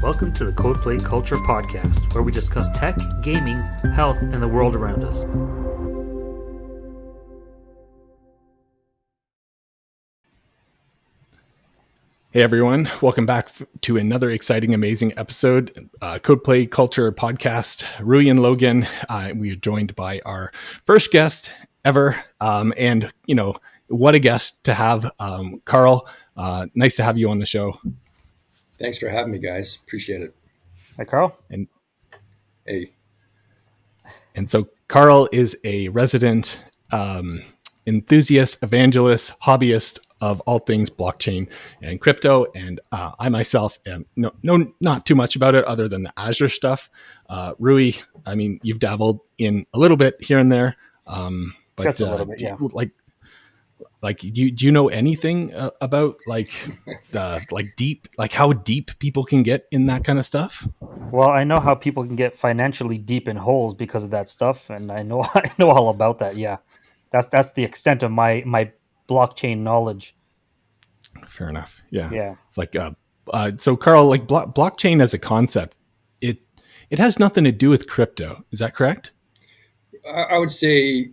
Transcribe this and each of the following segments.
Welcome to the Codeplay Culture podcast, where we discuss tech, gaming, health, and the world around us. Hey everyone, welcome back to another exciting, amazing episode, Codeplay Culture podcast. Rui and Logan, we are joined by our first guest ever, and what a guest to have, Carl. Nice to have you on the show. Thanks for having me, guys. Appreciate it. Hi, Carl. And Hey. so Carl is a resident enthusiast, evangelist, hobbyist of all things blockchain and crypto. And I myself am not too much about it other than the Azure stuff. Rui, I mean, you've dabbled in a little bit here and there, but that's a little bit, yeah. Do you know anything about deep, like how deep people can get in that kind of stuff? Well, I know how people can get financially deep in holes because of that stuff, and I know all about that. Yeah, that's the extent of my blockchain knowledge. Fair enough. Yeah. Yeah. It's like so Carl, like blockchain as a concept, it has nothing to do with crypto. Is that correct? I would say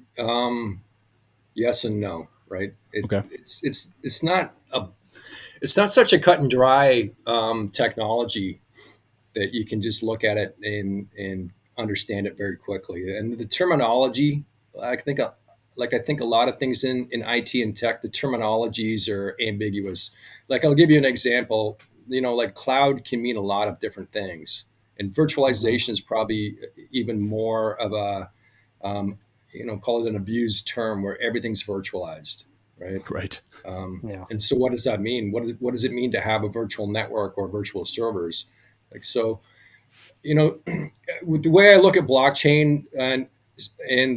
yes and no. Right. Okay. It's not such a cut and dry technology that you can just look at it and understand it very quickly. And the terminology, I think a lot of things in IT and tech, the terminologies are ambiguous. Like, I'll give you an example. Like, cloud can mean a lot of different things, and virtualization is probably even more of a call it an abused term, where everything's virtualized, right? Right. Yeah. And so, what does that mean? What does it mean to have a virtual network or virtual servers? Like, so, with the way I look at blockchain and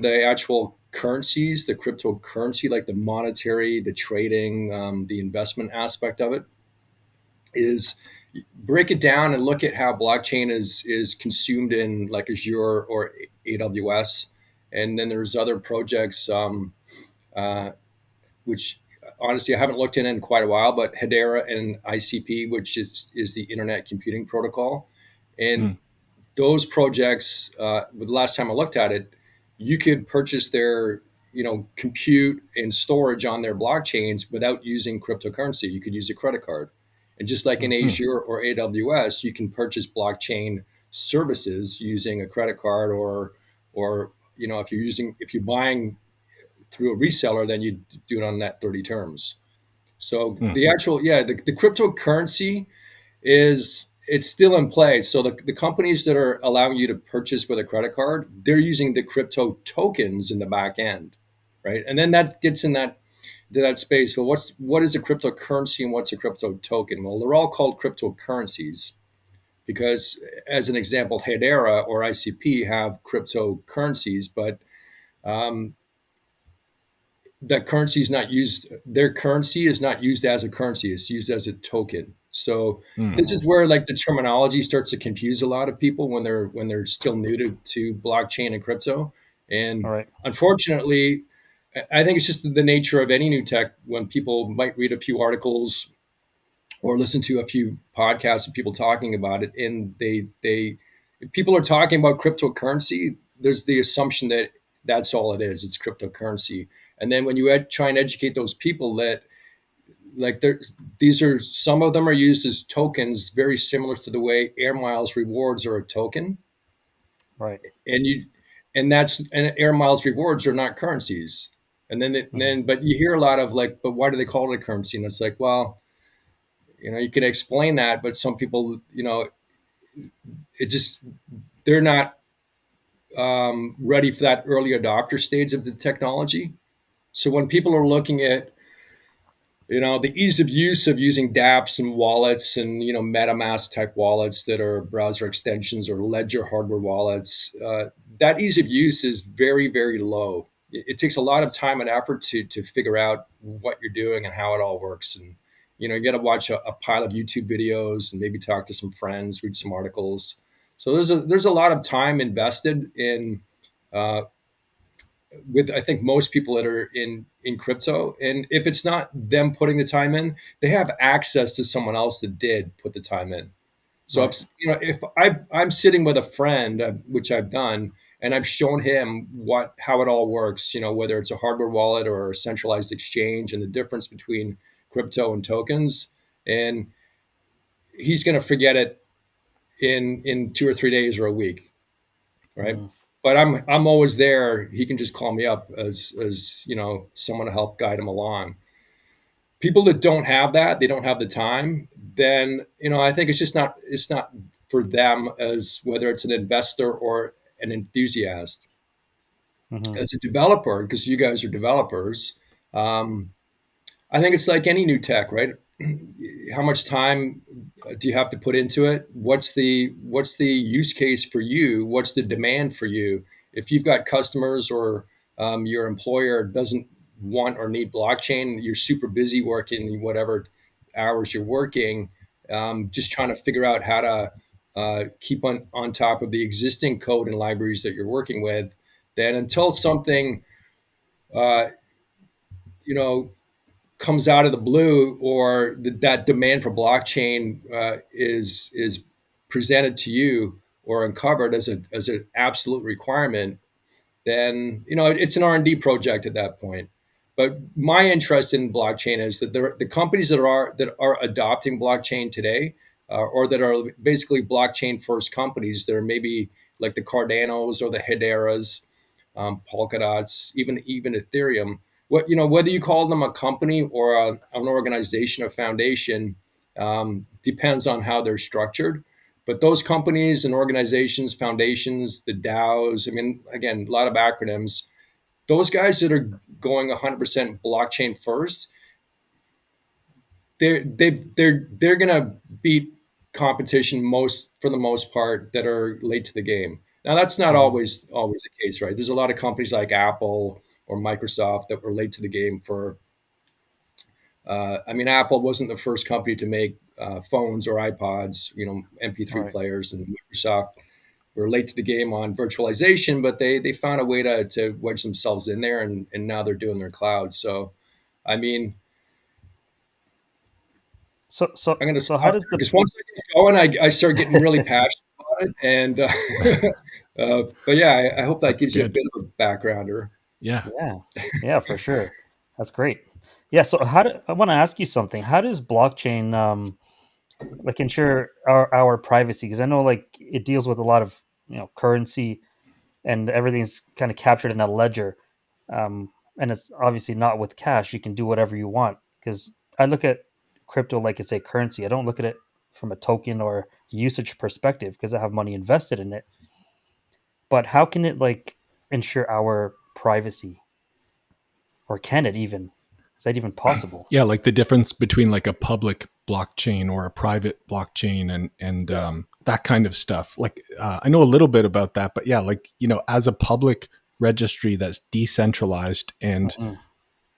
the actual currencies, the cryptocurrency, like the monetary, the trading, the investment aspect of it, is break it down and look at how blockchain is consumed in like Azure or AWS. And then there's other projects, which honestly I haven't looked in quite a while, but Hedera and ICP, which is the Internet Computing Protocol. And those projects, the last time I looked at it, you could purchase their compute and storage on their blockchains without using cryptocurrency. You could use a credit card. And just like in Azure or AWS, you can purchase blockchain services using a credit card, or if you're buying through a reseller, then you do it on net 30 terms. So the actual, the cryptocurrency it's still in play. So the companies that are allowing you to purchase with a credit card, they're using the crypto tokens in the back end, right? And then that gets in that space. So what is a cryptocurrency and what's a crypto token? Well, they're all called cryptocurrencies because, as an example, Hedera or ICP have cryptocurrencies, but that currency is not used. Their currency is not used as a currency. It's used as a token. So this is where like the terminology starts to confuse a lot of people when they're still new to blockchain and crypto. And unfortunately, I think it's just the nature of any new tech. When people might read a few articles or listen to a few podcasts of people talking about it, and if people are talking about cryptocurrency, there's the assumption that that's all it is. It's cryptocurrency. And then when you try and educate those people that, like, some of them are used as tokens, very similar to the way air miles rewards are a token. Right. And air miles rewards are not currencies. And then, but you hear a lot of like, but why do they call it a currency? And it's like, well, you can explain that, but some people, they're not ready for that early adopter stage of the technology. So when people are looking at, the ease of use of using dApps and wallets and, MetaMask type wallets that are browser extensions or Ledger hardware wallets, that ease of use is very, very low. It takes a lot of time and effort to figure out what you're doing and how it all works. And, you got to watch a pile of YouTube videos and maybe talk to some friends, read some articles. So there's a lot of time invested in, with I think most people that are in crypto. And if it's not them putting the time in, they have access to someone else that did put the time in. So Right. if I'm sitting with a friend, which I've done, and I've shown him how it all works, whether it's a hardware wallet or a centralized exchange, and the difference between crypto and tokens, and he's going to forget it in 2 or 3 days or a week, right? Mhm. But I'm always there. He can just call me up as someone to help guide him along. People that don't have that, they don't have the time, then I think it's not for them, as whether it's an investor or an enthusiast. Mhm. As a developer, because you guys are developers, um, I think it's like any new tech, right? How much time do you have to put into it? What's the use case for you? What's the demand for you? If you've got customers, or your employer doesn't want or need blockchain, you're super busy working whatever hours you're working, just trying to figure out how to keep on top of the existing code and libraries that you're working with. Then until something uh, you know comes out of the blue, or that demand for blockchain is presented to you or uncovered as an absolute requirement, then it's an R&D project at that point. But my interest in blockchain is that the companies that are adopting blockchain today, or that are basically blockchain first companies, that are maybe like the Cardanos or the Hederas, Polkadots, even Ethereum. Whether you call them a company or an organization or foundation, depends on how they're structured. But those companies and organizations, foundations, the DAOs, I mean, again, a lot of acronyms. Those guys that are going 100% blockchain first, they're gonna beat competition, most for the most part, that are late to the game. Now that's not Mhm. always the case, right? There's a lot of companies like Apple or Microsoft that were late to the game for. I mean, Apple wasn't the first company to make phones or iPods, MP3 Right. players, and Microsoft were late to the game on virtualization, but they found a way to wedge themselves in there, and now they're doing their cloud. So, I mean, So I'm going to so how stop does there the because once I get going, I start getting really passionate about it. And but yeah, I hope that That's gives you a good. bit of a backgrounder. Yeah. Yeah. Yeah, for sure. That's great. Yeah, so I want to ask you something. How does blockchain like ensure our privacy? Because I know like it deals with a lot of, currency, and everything's kind of captured in a ledger. And it's obviously not with cash. You can do whatever you want, because I look at crypto like it's a currency. I don't look at it from a token or usage perspective, because I have money invested in it. But how can it like ensure our privacy, or can it even? Is that even possible? Yeah, like the difference between like a public blockchain or a private blockchain, and Yeah. that kind of stuff. Like I know a little bit about that, but yeah, like as a public registry that's decentralized and Mhm.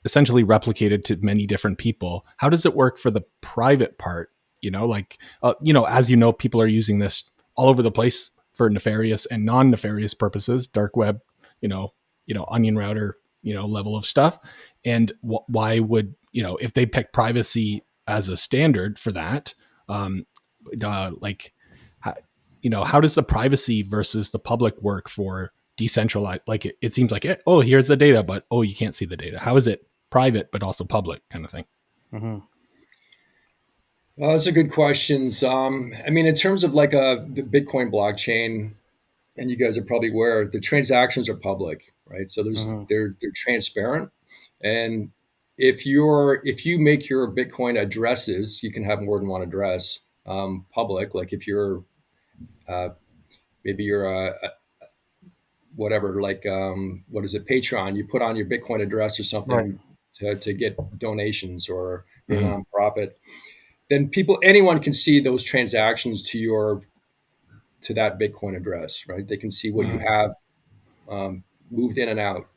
essentially replicated to many different people, how does it work for the private part? Like as people are using this all over the place for nefarious and non-nefarious purposes, dark web, onion router, level of stuff. And why would if they pick privacy as a standard for that, um like how, how does the privacy versus the public work for decentralized? Like it seems like oh, here's the data, but oh, you can't see the data. How is it private but also public, kind of thing? Mhm. Those are good questions. I mean, in terms of like the Bitcoin blockchain, and you guys are probably aware, the transactions are public, right? So Mhm. they're transparent, and if you make your Bitcoin addresses, you can have more than one address, public. Like if you're uh, maybe you're a whatever, like what is it, Patreon, you put on your Bitcoin address or Right. something to get donations, or you're a Mhm. nonprofit, then anyone can see those transactions to that Bitcoin address, right? They can see what you Mhm. have moved in and out.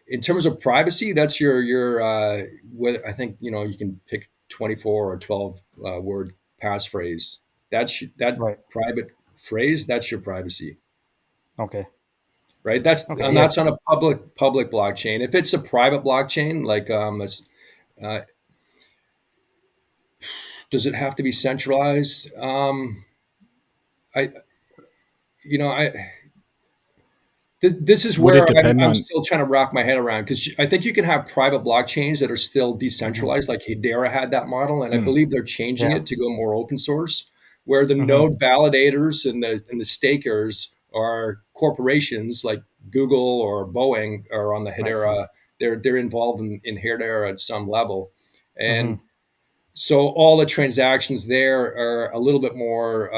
In terms of privacy, that's your I think you can pick 24 or 12 word passphrase. That Right. private phrase, that's your privacy, Okay. right? That's Okay. and Yeah. that's on a public blockchain. If it's a private blockchain, like Does it have to be centralized? I, I this is Would it where depend I'm on? still trying to wrap my head around, because I think you can have private blockchains that are still Hmm. decentralized, like Hedera had that model, and I Mm, believe they're changing Yeah. it to go more open source, where the Hmm. node validators and the stakers are corporations like Google or Boeing are on the I see. Hedera. They're involved in Hedera at some level, Hmm. and so all the transactions there are a little bit more.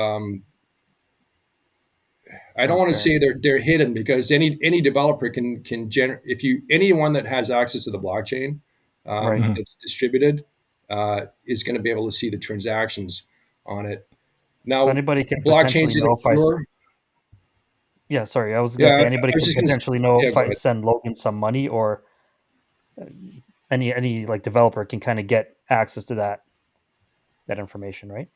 I don't want to Transparent. say they're hidden, because any developer can generate, if you, anyone that has access to the blockchain Right. mhm. that's distributed is going to be able to see the transactions on it. So Now, anybody can blockchains potentially that are know if pure, yeah, sorry, I was gonna yeah, say I anybody was could just going to, potentially know yeah, if go I ahead. send Logan some money, or any like developer can kind of get access to that information, right?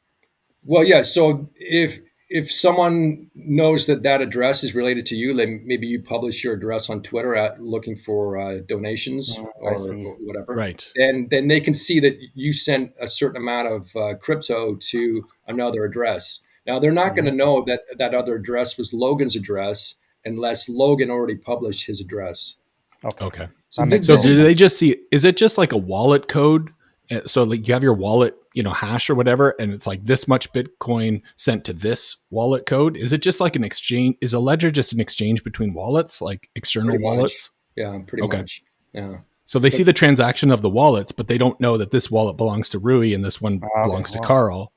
Well, yeah. So if someone knows that that address is related to you, then maybe you publish your address on Twitter at looking for donations I or see. whatever. Right. Then they can see that you sent a certain amount of crypto to another address. Now they're not going Hmm. to know that that other address was Logan's address unless Logan already published his address. Okay, Okay. So that makes So total do this is, they sense. just see? Is it just like a wallet code? So like you have your wallet, hash or whatever, and it's like this much Bitcoin sent to this wallet code. Is it just like an exchange? Is a ledger just an exchange between wallets, like external pretty much, wallets? yeah, pretty Okay. much, yeah. So they see But the transaction of the wallets, but they don't know that this wallet belongs to Rui and this one Okay, belongs to well, Carl.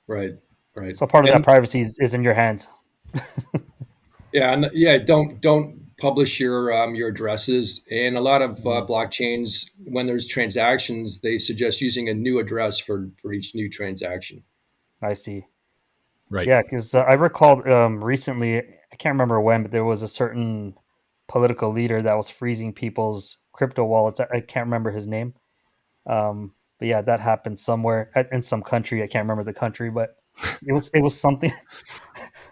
right, right, so part of that and privacy is in your hands. yeah, and yeah, don't publish your addresses. And a lot of Mhm. blockchains, when there's transactions, they suggest using a new address for each new transaction. I see. Right. Yeah, because I recalled recently, I can't remember when, but there was a certain political leader that was freezing people's crypto wallets. I can't remember his name. But yeah, that happened somewhere in some country. I can't remember the country, but it was something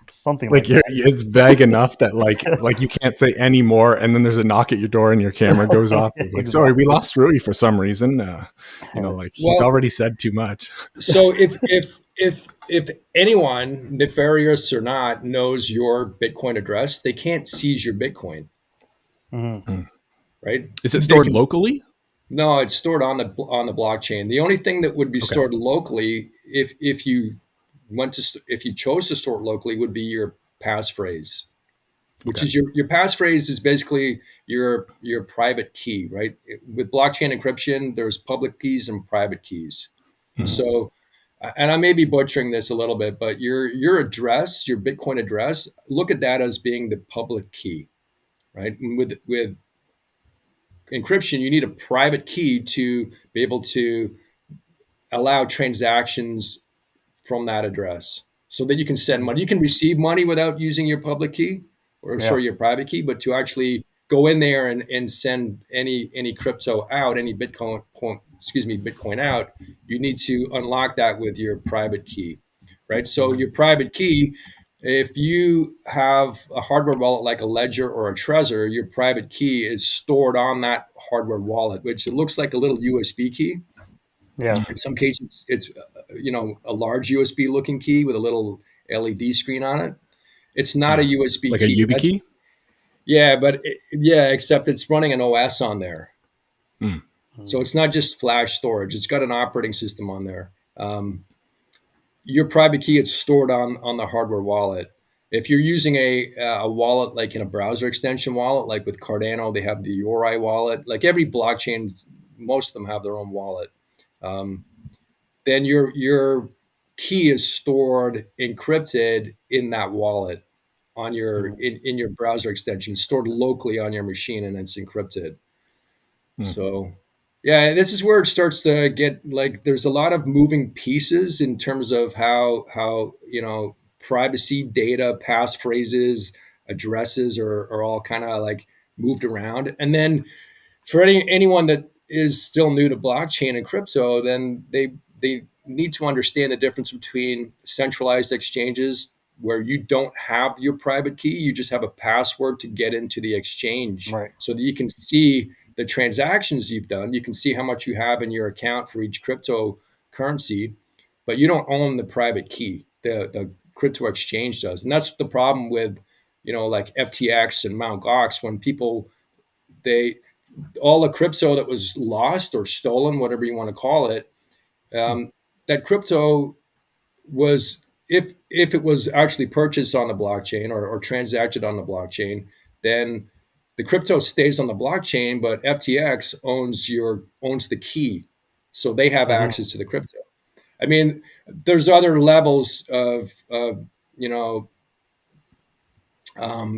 something Like like it's vague enough that like you can't say any more, and then there's a knock at your door and your camera goes that. off. It's like, sorry, we Exactly. lost Rui for some reason. Like he's Well, already said too much. so if anyone, nefarious or not, knows your Bitcoin address, they can't seize your Bitcoin, Hmm. Hmm. right? Is it They stored can, locally? no, it's stored on the blockchain. The only thing that would be Okay. stored locally, if you if you chose to store it locally, would be your passphrase, which Okay. is your passphrase is basically your private key, right? With blockchain encryption, there's public keys and private keys. Mhm. So, and I may be butchering this a little bit, but your address, your Bitcoin address, look at that as being the public key, right? And with encryption, you need a private key to be able to allow transactions from that address so that you can send money. You can receive money without using your public key, or Yeah. sorry, your private key, but to actually go in there and send any crypto out, any Bitcoin out, you need to unlock that with your private key, right? So Mhm. your private key, if you have a hardware wallet like a Ledger or a Trezor, your private key is stored on that hardware wallet, which it looks like a little USB key. Yeah. In some cases, it's a large USB looking key with a little LED screen on it. It's not a USB Like a key. That's YubiKey? yeah, but yeah, except it's running an OS on there, Hmm. so Mhm. it's not just flash storage. It's got an operating system on there. Your private key is stored on the hardware wallet. If you're using a wallet like in a browser extension wallet, like with Cardano, they have the URI wallet. Like every blockchain, most of them have their own wallet. Um, then your key is stored encrypted in that wallet on Mhm. in your browser extension, stored locally on your machine, and it's encrypted. Hmm. So yeah, this is where it starts to get like there's a lot of moving pieces in terms of how privacy data, passphrases, addresses are all kind of like moved around. And then for anyone that is still new to blockchain and crypto, then they need to understand the difference between centralized exchanges where you don't have your private key, you just have a password to get into the exchange Right. so that you can see the transactions you've done, you can see how much you have in your account for each cryptocurrency, but you don't own the private key. The crypto exchange does, and that's the problem with, like FTX and Mt. Gox. When people, they all the crypto that was lost or stolen, whatever you want to call it, um, that crypto was, if it was actually purchased on the blockchain, or transacted on the blockchain, then the crypto stays on the blockchain, but FTX owns the key, so they have Hmm. access to the crypto. I mean, there's other levels of you know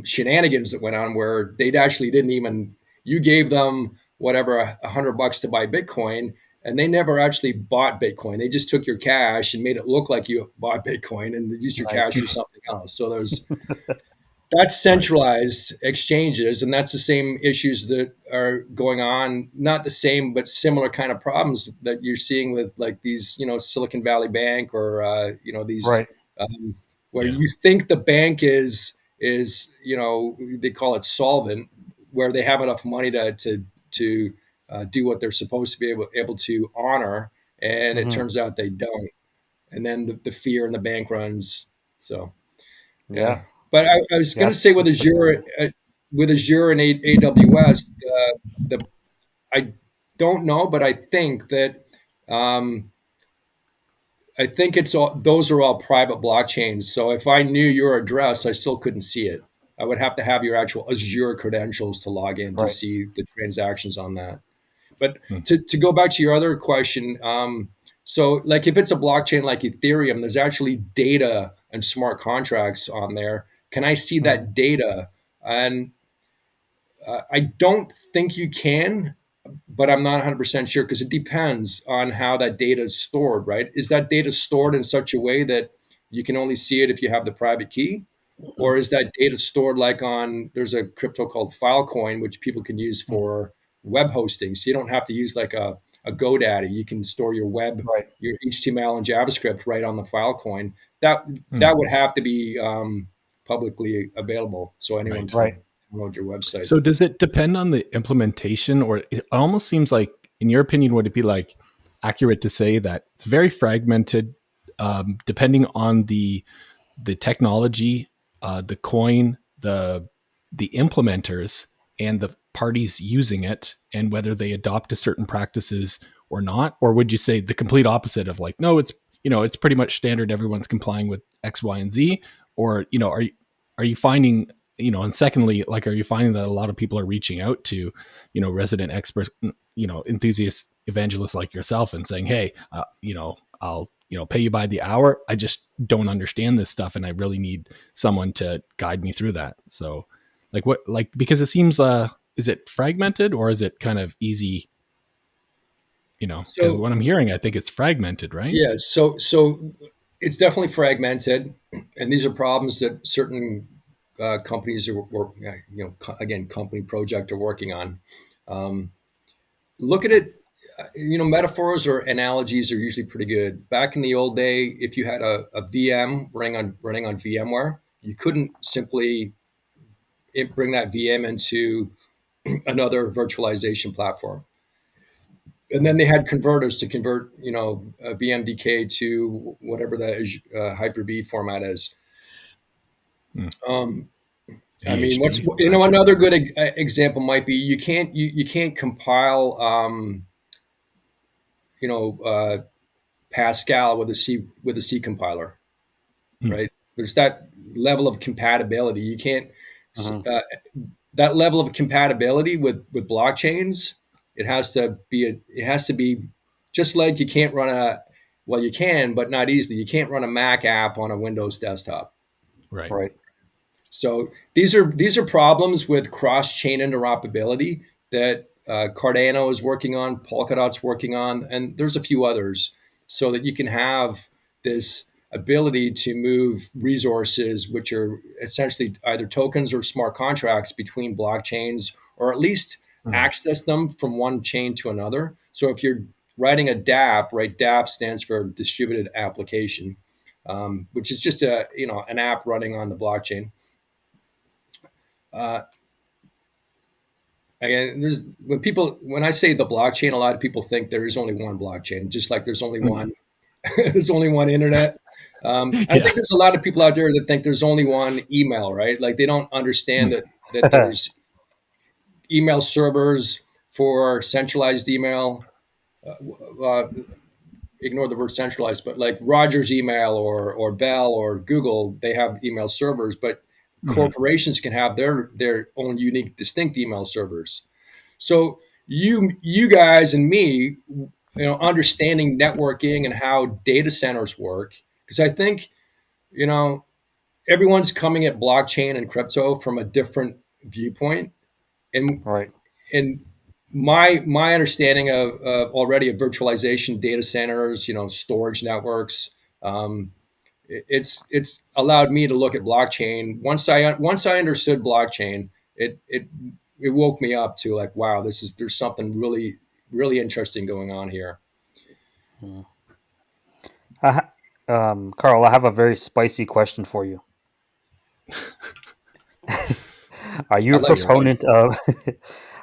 shenanigans that went on where they'd actually didn't even, you gave them whatever, $100 to buy Bitcoin, and they never actually bought Bitcoin. They just took your cash and made it look like you bought Bitcoin and used your cash Nice. for something else. So there's, that's Right. centralized exchanges, and that's the same issues that are going on, not the same but similar kind of problems that you're seeing with like these, Silicon Valley Bank, or these, Right. um, where Yeah. you think the bank is, they call it solvent, where they have enough money to do what they're supposed to be able to honor, and it Hmm. turns out they don't, and then the fear in the bank runs. So yeah, Yeah. but I was Yeah. going to say with That's pretty Azure, crazy. and AWS, the I don't know, but um, I think it's all, those are all private blockchains. So if I knew your address, I still couldn't see it. I would have to have your actual Azure credentials to log in to Right. see the transactions on that. But Hmm. to go back to your other question, so like if it's a blockchain like Ethereum, there's actually data and smart contracts on there. Can I see Hmm. that data? And I don't think you can, but I'm not 100% sure, because it depends on how that data is stored, right? Is that data stored in such a way that you can only see it if you have the private key? Or is that data stored like on, there's a crypto called Filecoin, which people can use Hmm. for web hosting. So you don't have to use like a GoDaddy. You can store your web, Right. your HTML and JavaScript right on the Filecoin. That Hmm. that would have to be publicly available so anyone Right. can Right. download your website. So does it depend on the implementation, or it almost seems like, in your opinion, would it be like accurate to say that it's very fragmented, depending on the technology, the coin, the implementers, and the parties using it, and whether they adopt to certain practices or not? Or would you say the complete opposite of like, no, it's pretty much standard, everyone's complying with X, Y, and Z? Or are you finding, and secondly, like, are you finding that a lot of people are reaching out to resident expert, enthusiast evangelists like yourself, and saying, hey, I'll pay you by the hour, I just don't understand this stuff and I really need someone to guide me through that? So like, what, like, because it seems, is it fragmented or is it kind of easy? Because So what I'm hearing, I think it's fragmented, right? yeah, so it's definitely fragmented, and these are problems that certain companies are again, company project are working on. Um, Look at it. Metaphors or analogies are usually pretty good. Back in the old day, if you had a VM running on VMware, you couldn't simply bring that VM into another virtualization platform. And then Hmm. they had converters to convert, a VMDK to whatever the Hyper-V format is. Hmm. Um, I mean, what's, AHV or hyper V. another good example might be, you can't compile, you know uh, Pascal with a C compiler, Hmm. right? There's that level of compatibility. You can't, Hmm. uh, that level of compatibility with blockchains. It has to be just like you can't run a, well, you can, but not easily. You can't run a Mac app on a Windows desktop. Right. Right. So these are problems with cross chain interoperability that Cardano is working on, Polkadot's working on, and there's a few others, so that you can have this ability to move resources, which are essentially either tokens or smart contracts, between blockchains, or at least Hmm. access them from one chain to another. So if you're writing a DApp, right? DApp stands for distributed application, which is just an app running on the blockchain. Uh, Again, when I say the blockchain, a lot of people think there is only one blockchain, just like there's only Hmm. one There's only one internet. I Yeah. think there's a lot of people out there that think there's only one email, right? Like they don't understand Mm. that there's email servers for centralized email. Uh, Ignore the word centralized, but like Rogers email or Bell or Google, they have email servers, but Mhm. corporations can have their own unique, distinct email servers. So you guys and me, understanding networking and how data centers work, because I think you know everyone's coming at blockchain and crypto from a different viewpoint, and Right. and my understanding of already of virtualization data centers, storage networks, um, it's allowed me to look at blockchain. Once I understood blockchain, it woke me up to like, wow, there's something really interesting going on here. Mm. I ha- Carl, I have a very spicy question for you. Are you I a like Fire away. spice. proponent of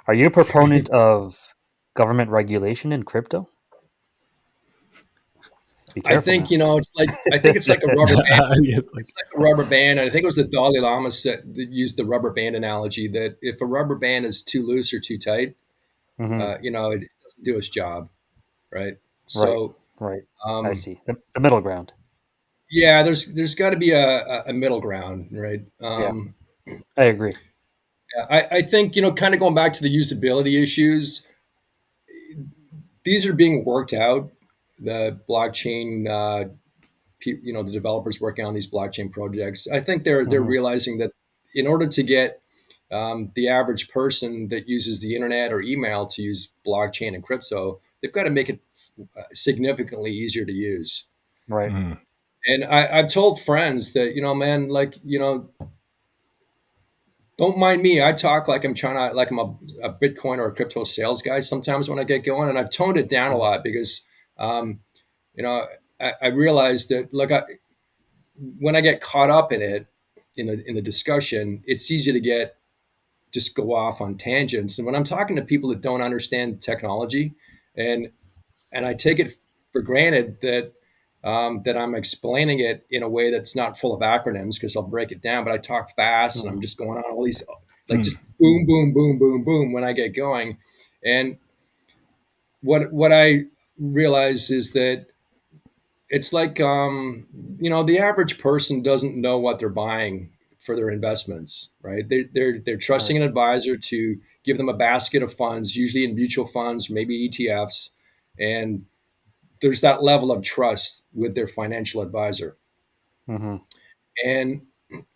are you a proponent of government regulation in crypto? Be I careful think now. I think it's like a rubber band. It's It's like, like a rubber band, and I think it was the Dalai Lama that used the rubber band analogy that if a rubber band is too loose or too tight, Hmm. it doesn't do its job, right? Right. So, Right. I um, see. The middle ground. yeah, there's got to be a middle ground, right? Yeah, I agree. Yeah, I think kind of going back to the usability issues, these are being worked out. The blockchain, the developers working on these blockchain projects, I think they're Hmm. realizing that in order to get the average person that uses the internet or email to use blockchain and crypto, they've got to make it significantly easier to use. Right. mm. And I've told friends that, man, like, don't mind me. I talk like I'm trying to, like I'm a Bitcoin or a crypto sales guy sometimes when I get going. And I've toned it down a Mhm. lot because, um, you know, I realized that, look, when I get caught up in it, in the discussion, it's easy to just go off on tangents. And when I'm talking to people that don't understand technology, and I take it for granted that I'm explaining it in a way that's not full of acronyms because I'll break it down, but I talk fast and I'm Mhm. just going on all these like Mm. just boom, boom, boom, boom, boom when I get going. And what I realize is that it's like the average person doesn't know what they're buying for their investments, right? They're trusting Right. an advisor to give them a basket of funds, usually in mutual funds, maybe ETFs, and there's that level of trust with their financial advisor. Hmm. And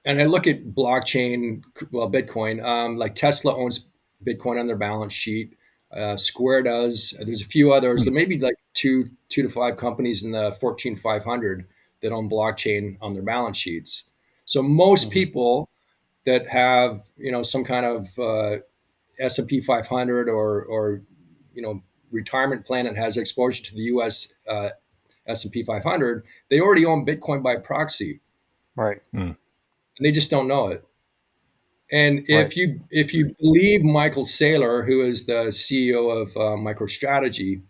I look at blockchain, well, Bitcoin. Like Tesla owns Bitcoin on their balance sheet. Square does. There's a few others. Mm. There may be like two to five companies in the Fortune 500 that own blockchain on their balance sheets. So most Hmm. people that have some kind of S&P 500 or retirement plan that has exposure to the U.S. S&P 500, they already own Bitcoin by proxy, Right. Mm. and they just don't know it. And Right. if you believe Michael Saylor, who is the CEO of MicroStrategy,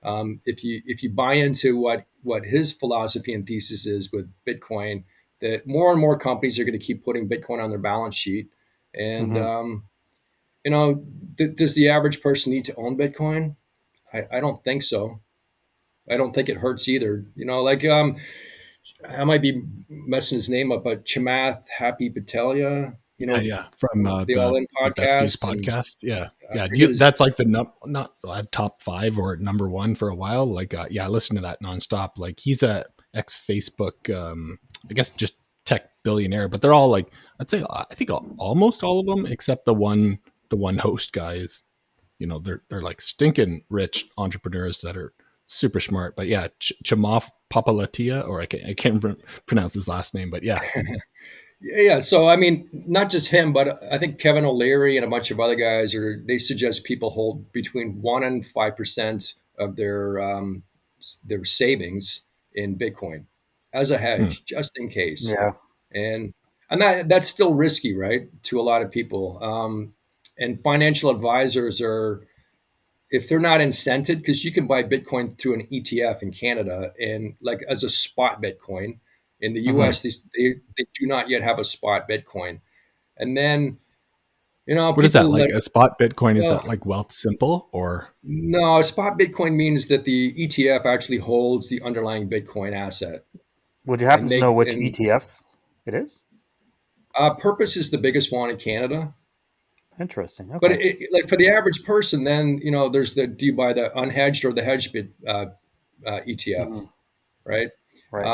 if you buy into what his philosophy and thesis is with Bitcoin, that more and more companies are going to keep putting Bitcoin on their balance sheet, and Hmm. does the average person need to own Bitcoin? I don't think so. I don't think it hurts either. Like I might be messing his name up, but Chamath Happy Patelia, Yeah, yeah. From the All In the besties podcast, and podcast. Yeah, I yeah. forget his. That's like the not top five or number one for a while. Like, yeah, I listen to that nonstop. Like, he's a ex Facebook, I guess, just tech billionaire. But they're all like, I'd say, I think almost all of them, except the one host guy is, they're like stinking rich entrepreneurs that are super smart. But yeah, Chamath Papalatia, or I can't pronounce his last name, but yeah. Yeah, so I mean, not just him, but I think Kevin O'Leary and a bunch of other guys they suggest people hold between 1% and 5% of their savings in Bitcoin as a Hmm. hedge, just in case. Yeah. And that's still risky, right, to a lot of people. And financial advisors are if they're not incented, because you can buy Bitcoin through an ETF in Canada and like as a spot Bitcoin. In the Hmm. US, they do not yet have a spot Bitcoin. And then, What is that? people Like that, a spot Bitcoin? Is that well, like wealth simple or? no, spot Bitcoin means that the ETF actually holds the underlying Bitcoin asset. Would you happen And to know which and ETF it is? Purpose is the biggest one in Canada. Interesting. But Okay. like for the average person, then, there's do you buy the unhedged or the hedged ETF, Hmm. right? Right.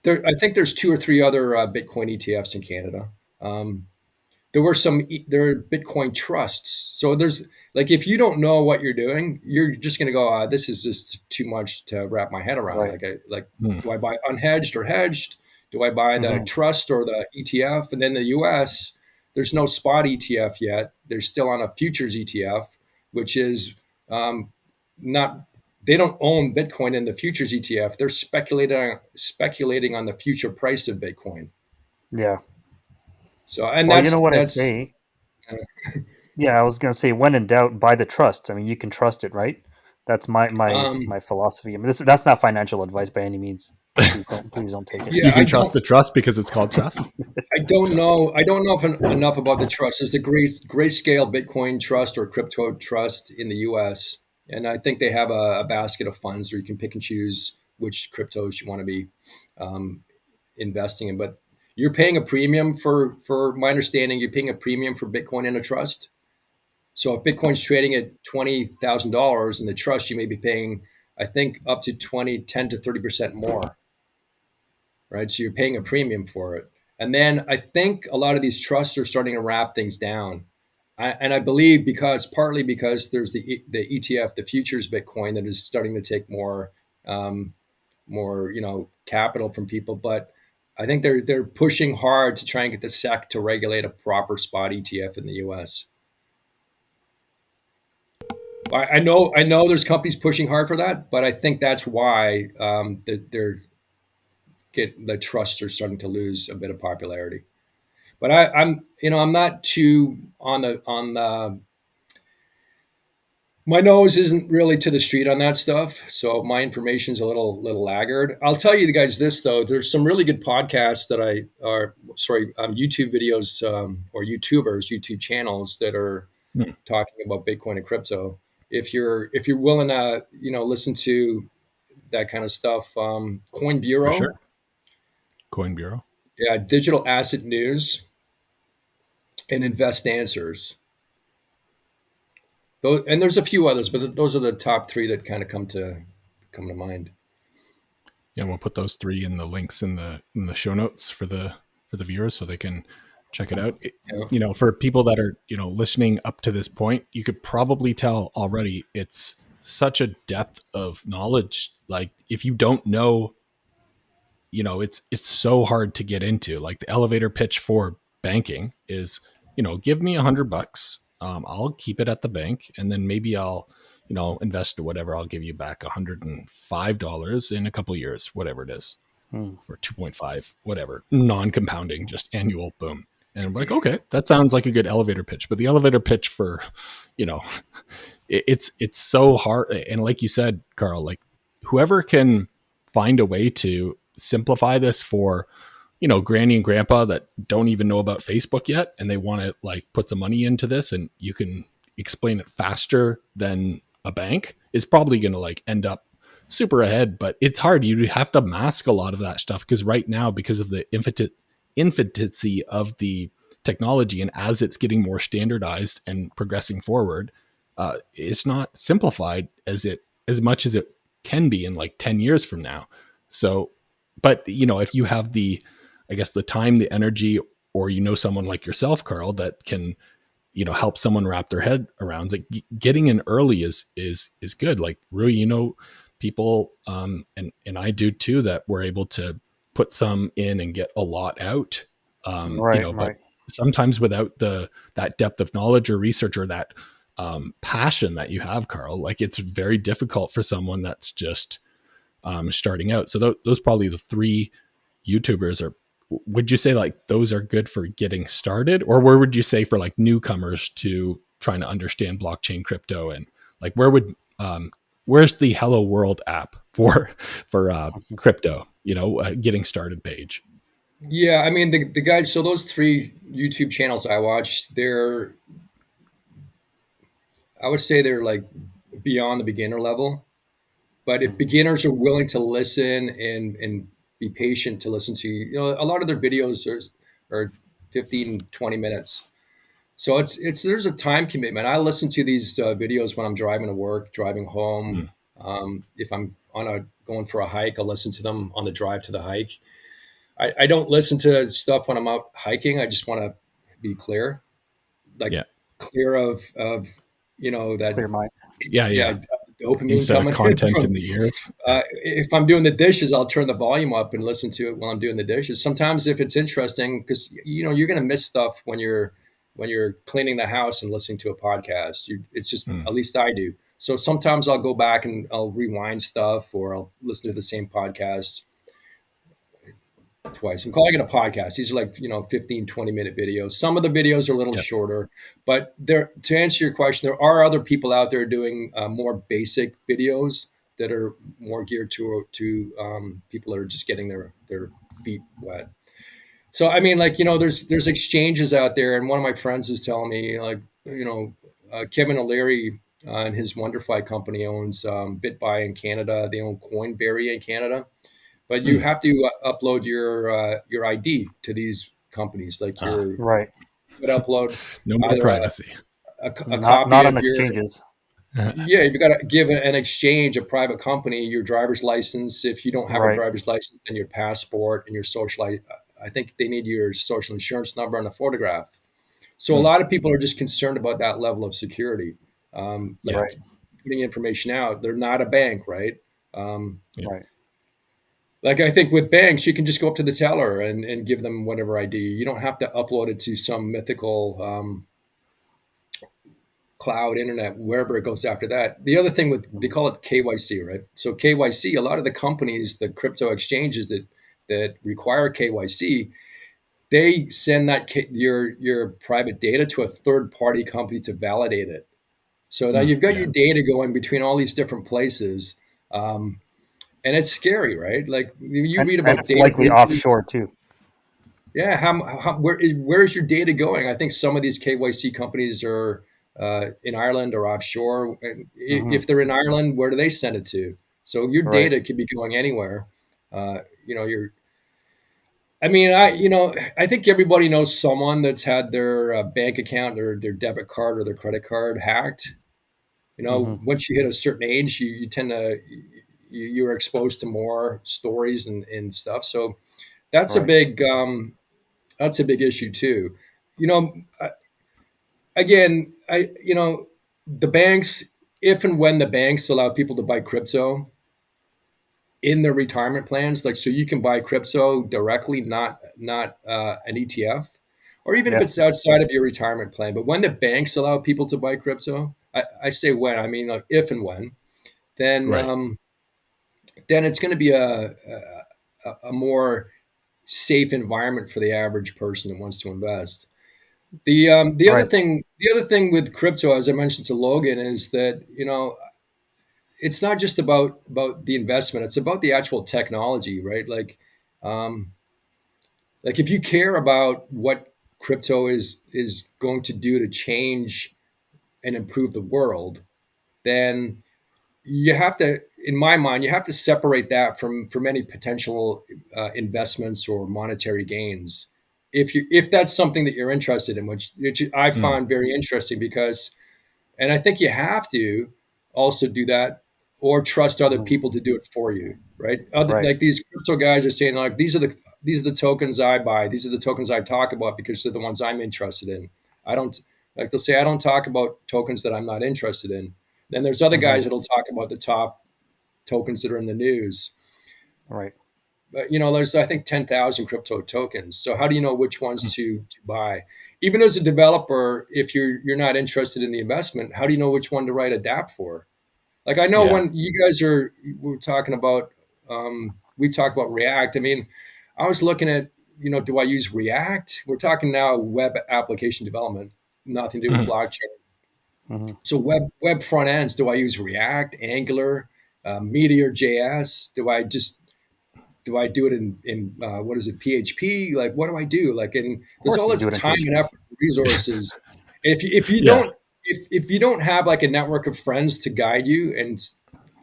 I think there's two or three other Bitcoin ETFs in Canada. Um, there are Bitcoin trusts. So there's like if you don't know what you're doing, you're just going to go, this is just too much to wrap my head around. Right. Like Hmm. do I buy unhedged or hedged? Do I buy the Hmm. trust or the ETF? And then the US, there's no spot ETF yet. They're still on a futures ETF, which is um, not. They don't own Bitcoin in the futures ETF. They're speculating on the future price of Bitcoin. Yeah. So, and Well, you know what I that's say. Yeah, I was gonna say, when in doubt, buy the trust. I mean, you can trust it, right? That's um, my philosophy. I mean, that's not financial advice by any means. Please don't take it. You yeah, can trust the trust because it's called trust. I don't know. I don't know if enough about the trust. There's a grayscale Bitcoin trust or crypto trust in the U.S., and I think they have a basket of funds where you can pick and choose which cryptos you want to be um, investing in. But you're paying a premium for my understanding. You're paying a premium for Bitcoin in a trust. So if Bitcoin's trading at $20,000 in the trust, you may be paying, I think, up to 10 to 30% more, right? So you're paying a premium for it. And then I think a lot of these trusts are starting to wrap things down. And I believe partly because there's the ETF, the futures Bitcoin, that is starting to take um, more capital from people. But I think they're pushing hard to try and get the SEC to regulate a proper spot ETF in the U.S. I know there's companies pushing hard for that, but I think that's why the trusts are starting to lose a bit of popularity. But I'm not too on the my nose isn't really to the street on that stuff, so my information's a little laggard. I'll tell you guys this though: there's some really good podcasts that YouTube videos or YouTube channels that are Hmm. talking about Bitcoin and crypto. If you're willing to listen to that kind of stuff, Coin For Bureau, sure. Coin Bureau. yeah, Digital Asset News, and Invest Answers. Those, and there's a few others, but those are the top three that kind of come to mind. Yeah, we'll put those three in the links in the show notes for the viewers so they can check it out. Yeah. For people that are listening up to this point, you could probably tell already it's such a depth of knowledge. Like if you don't know, it's so hard to get into. Like the elevator pitch for banking is, give me $100. I'll keep it at the bank, and then maybe I'll, invest or whatever. I'll give you back $105 in a couple of years, whatever it is, Hmm. for 2.5, whatever, non-compounding, just annual, boom. And I'm like, okay, that sounds like a good elevator pitch. But the elevator pitch for, you know, it's so hard. And like you said, Carl, like whoever can find a way to simplify this for, granny and grandpa that don't even know about Facebook yet, and they want to like put some money into this, and you can explain it faster than a bank, is probably going to like end up super ahead. But it's hard. You have to mask a lot of that stuff because right now, because of the infancy of the technology, and as it's getting more standardized and progressing forward, it's not simplified as much as it can be in like 10 years from now. So, but if you have the, I guess, the time, the energy, or someone like yourself, Carl, that can help someone wrap their head around, like getting in early is good. Like Rui, people and I do too, that we're able to put some in and get a lot out. Right. But Right. sometimes without that depth of knowledge or research or that passion that you have, Carl, like it's very difficult for someone that's just starting out. So those probably the three YouTubers are. Would you say like those are good for getting started, or where would you say for like newcomers to trying to understand blockchain, crypto, and Like where's the Hello World app for crypto? Getting started page. Yeah, I mean the guys. So those three YouTube channels I watch, I would say they're like beyond the beginner level. But if Mhm. beginners are willing to listen and be patient to listen to, a lot of their videos are 15, 20 minutes. So there's a time commitment. I listen to these videos when I'm driving to work, driving home. Mm, If I'm going for a hike, I'll listen to them on the drive to the hike. I don't listen to stuff when I'm out hiking. I just want to be clear, like yeah. clear of that, Clear mind. Yeah. yeah, Yeah. dopamine Instead of coming in content from. in the ears. If I'm doing the dishes, I'll turn the volume up and listen to it while I'm doing the dishes. Sometimes if it's interesting, because you're going to miss stuff when you're cleaning the house and listening to a podcast. It's just, Mm, at least I do. So sometimes I'll go back and I'll rewind stuff, or I'll listen to the same podcast twice. I'm calling it a podcast. These are like, 15, 20-minute videos. Some of the videos are a little yeah. shorter, but to answer your question, there are other people out there doing more basic videos that are more geared to people that are just getting their feet wet. So, I mean, like, there's exchanges out there. And one of my friends is telling me, like, Kevin O'Leary and his Wonderfy company owns BitBuy in Canada. They own Coinberry in Canada, but you Mm, have to upload your ID to these companies. Like ah, you Right. would upload no more either privacy. a copy Not of on your. exchanges. Yeah, you've got to give an exchange, a private company, your driver's license. If you don't have a Right. driver's license, then your passport and your social. I think they need your social insurance number and a photograph. So a Mm, lot of people are just concerned about that level of security, yeah. like Right. putting information out. They're not a bank, right? Um, Yeah. Right. Like I think with banks, you can just go up to the teller and give them whatever ID. You don't have to upload it to some mythical cloud internet, wherever it goes after that. The other thing they Mhm. call it KYC, right? So KYC, a lot of the companies, the crypto exchanges that require KYC, they send your private data to a third party company to validate it. So now Mm, you've got yeah. your data going between all these different places. Um, and it's scary, right? Like you read And about it's data likely breaches. offshore too. Yeah, where is your data going? I think some of these KYC companies are in Ireland or offshore. And Hmm. if they're in Ireland, where do they send it to? So your Right. data could be going anywhere. Uh, you know, you're. I mean, I think everybody knows someone that's had their bank account or their debit card or their credit card hacked. Hmm. Once you hit a certain age, you tend to you're exposed to more stories and stuff. So that's a Right. big that's a big issue too. You know, again, the banks, if and when the banks allow people to buy crypto in their retirement plans, like so you can buy crypto directly, not an ETF, or even if Yeah. it's outside of your retirement plan. But when the banks allow people to buy crypto, I say when, I mean like if and when, then Right. um, then it's going to be a more safe environment for the average person that wants to invest. The other Right. thing with crypto, as I mentioned to Logan, is that it's not just about the investment; it's about the actual technology, right? Um, like if you care about what crypto is going to do to change and improve the world, then you have to, in my mind, you have to separate that from any potential investments or monetary gains. If that's something that you're interested in, which I Mm, find very interesting because, and I think you have to also do that or trust other Mhm. people to do it for you, right? Right. Like these crypto guys are saying, like these are the tokens I buy, these are the tokens I talk about because they're the ones I'm interested in. I don't like they'll say I don't talk about tokens that I'm not interested in. Then there's other Hmm. guys that'll talk about the top tokens that are in the news. Right. But there's I think 10,000 crypto tokens. So how do you know which ones mm, to buy? Even as a developer, if you're not interested in the investment, how do you know which one to write a DApp for? Like I know yeah. when you guys we're talking about we talk about React. I mean, I was looking at, do I use React? We're talking now web application development, nothing to do with Mm, blockchain. Hmm. So web front ends, do I use React, Angular, Meteor JS? Do I do it in what is it, PHP? Like, what do I do? Like, and Of there's course, all you do this it in time and PHP. effort, and resources. And if you Yeah. don't if you don't have like a network of friends to guide you and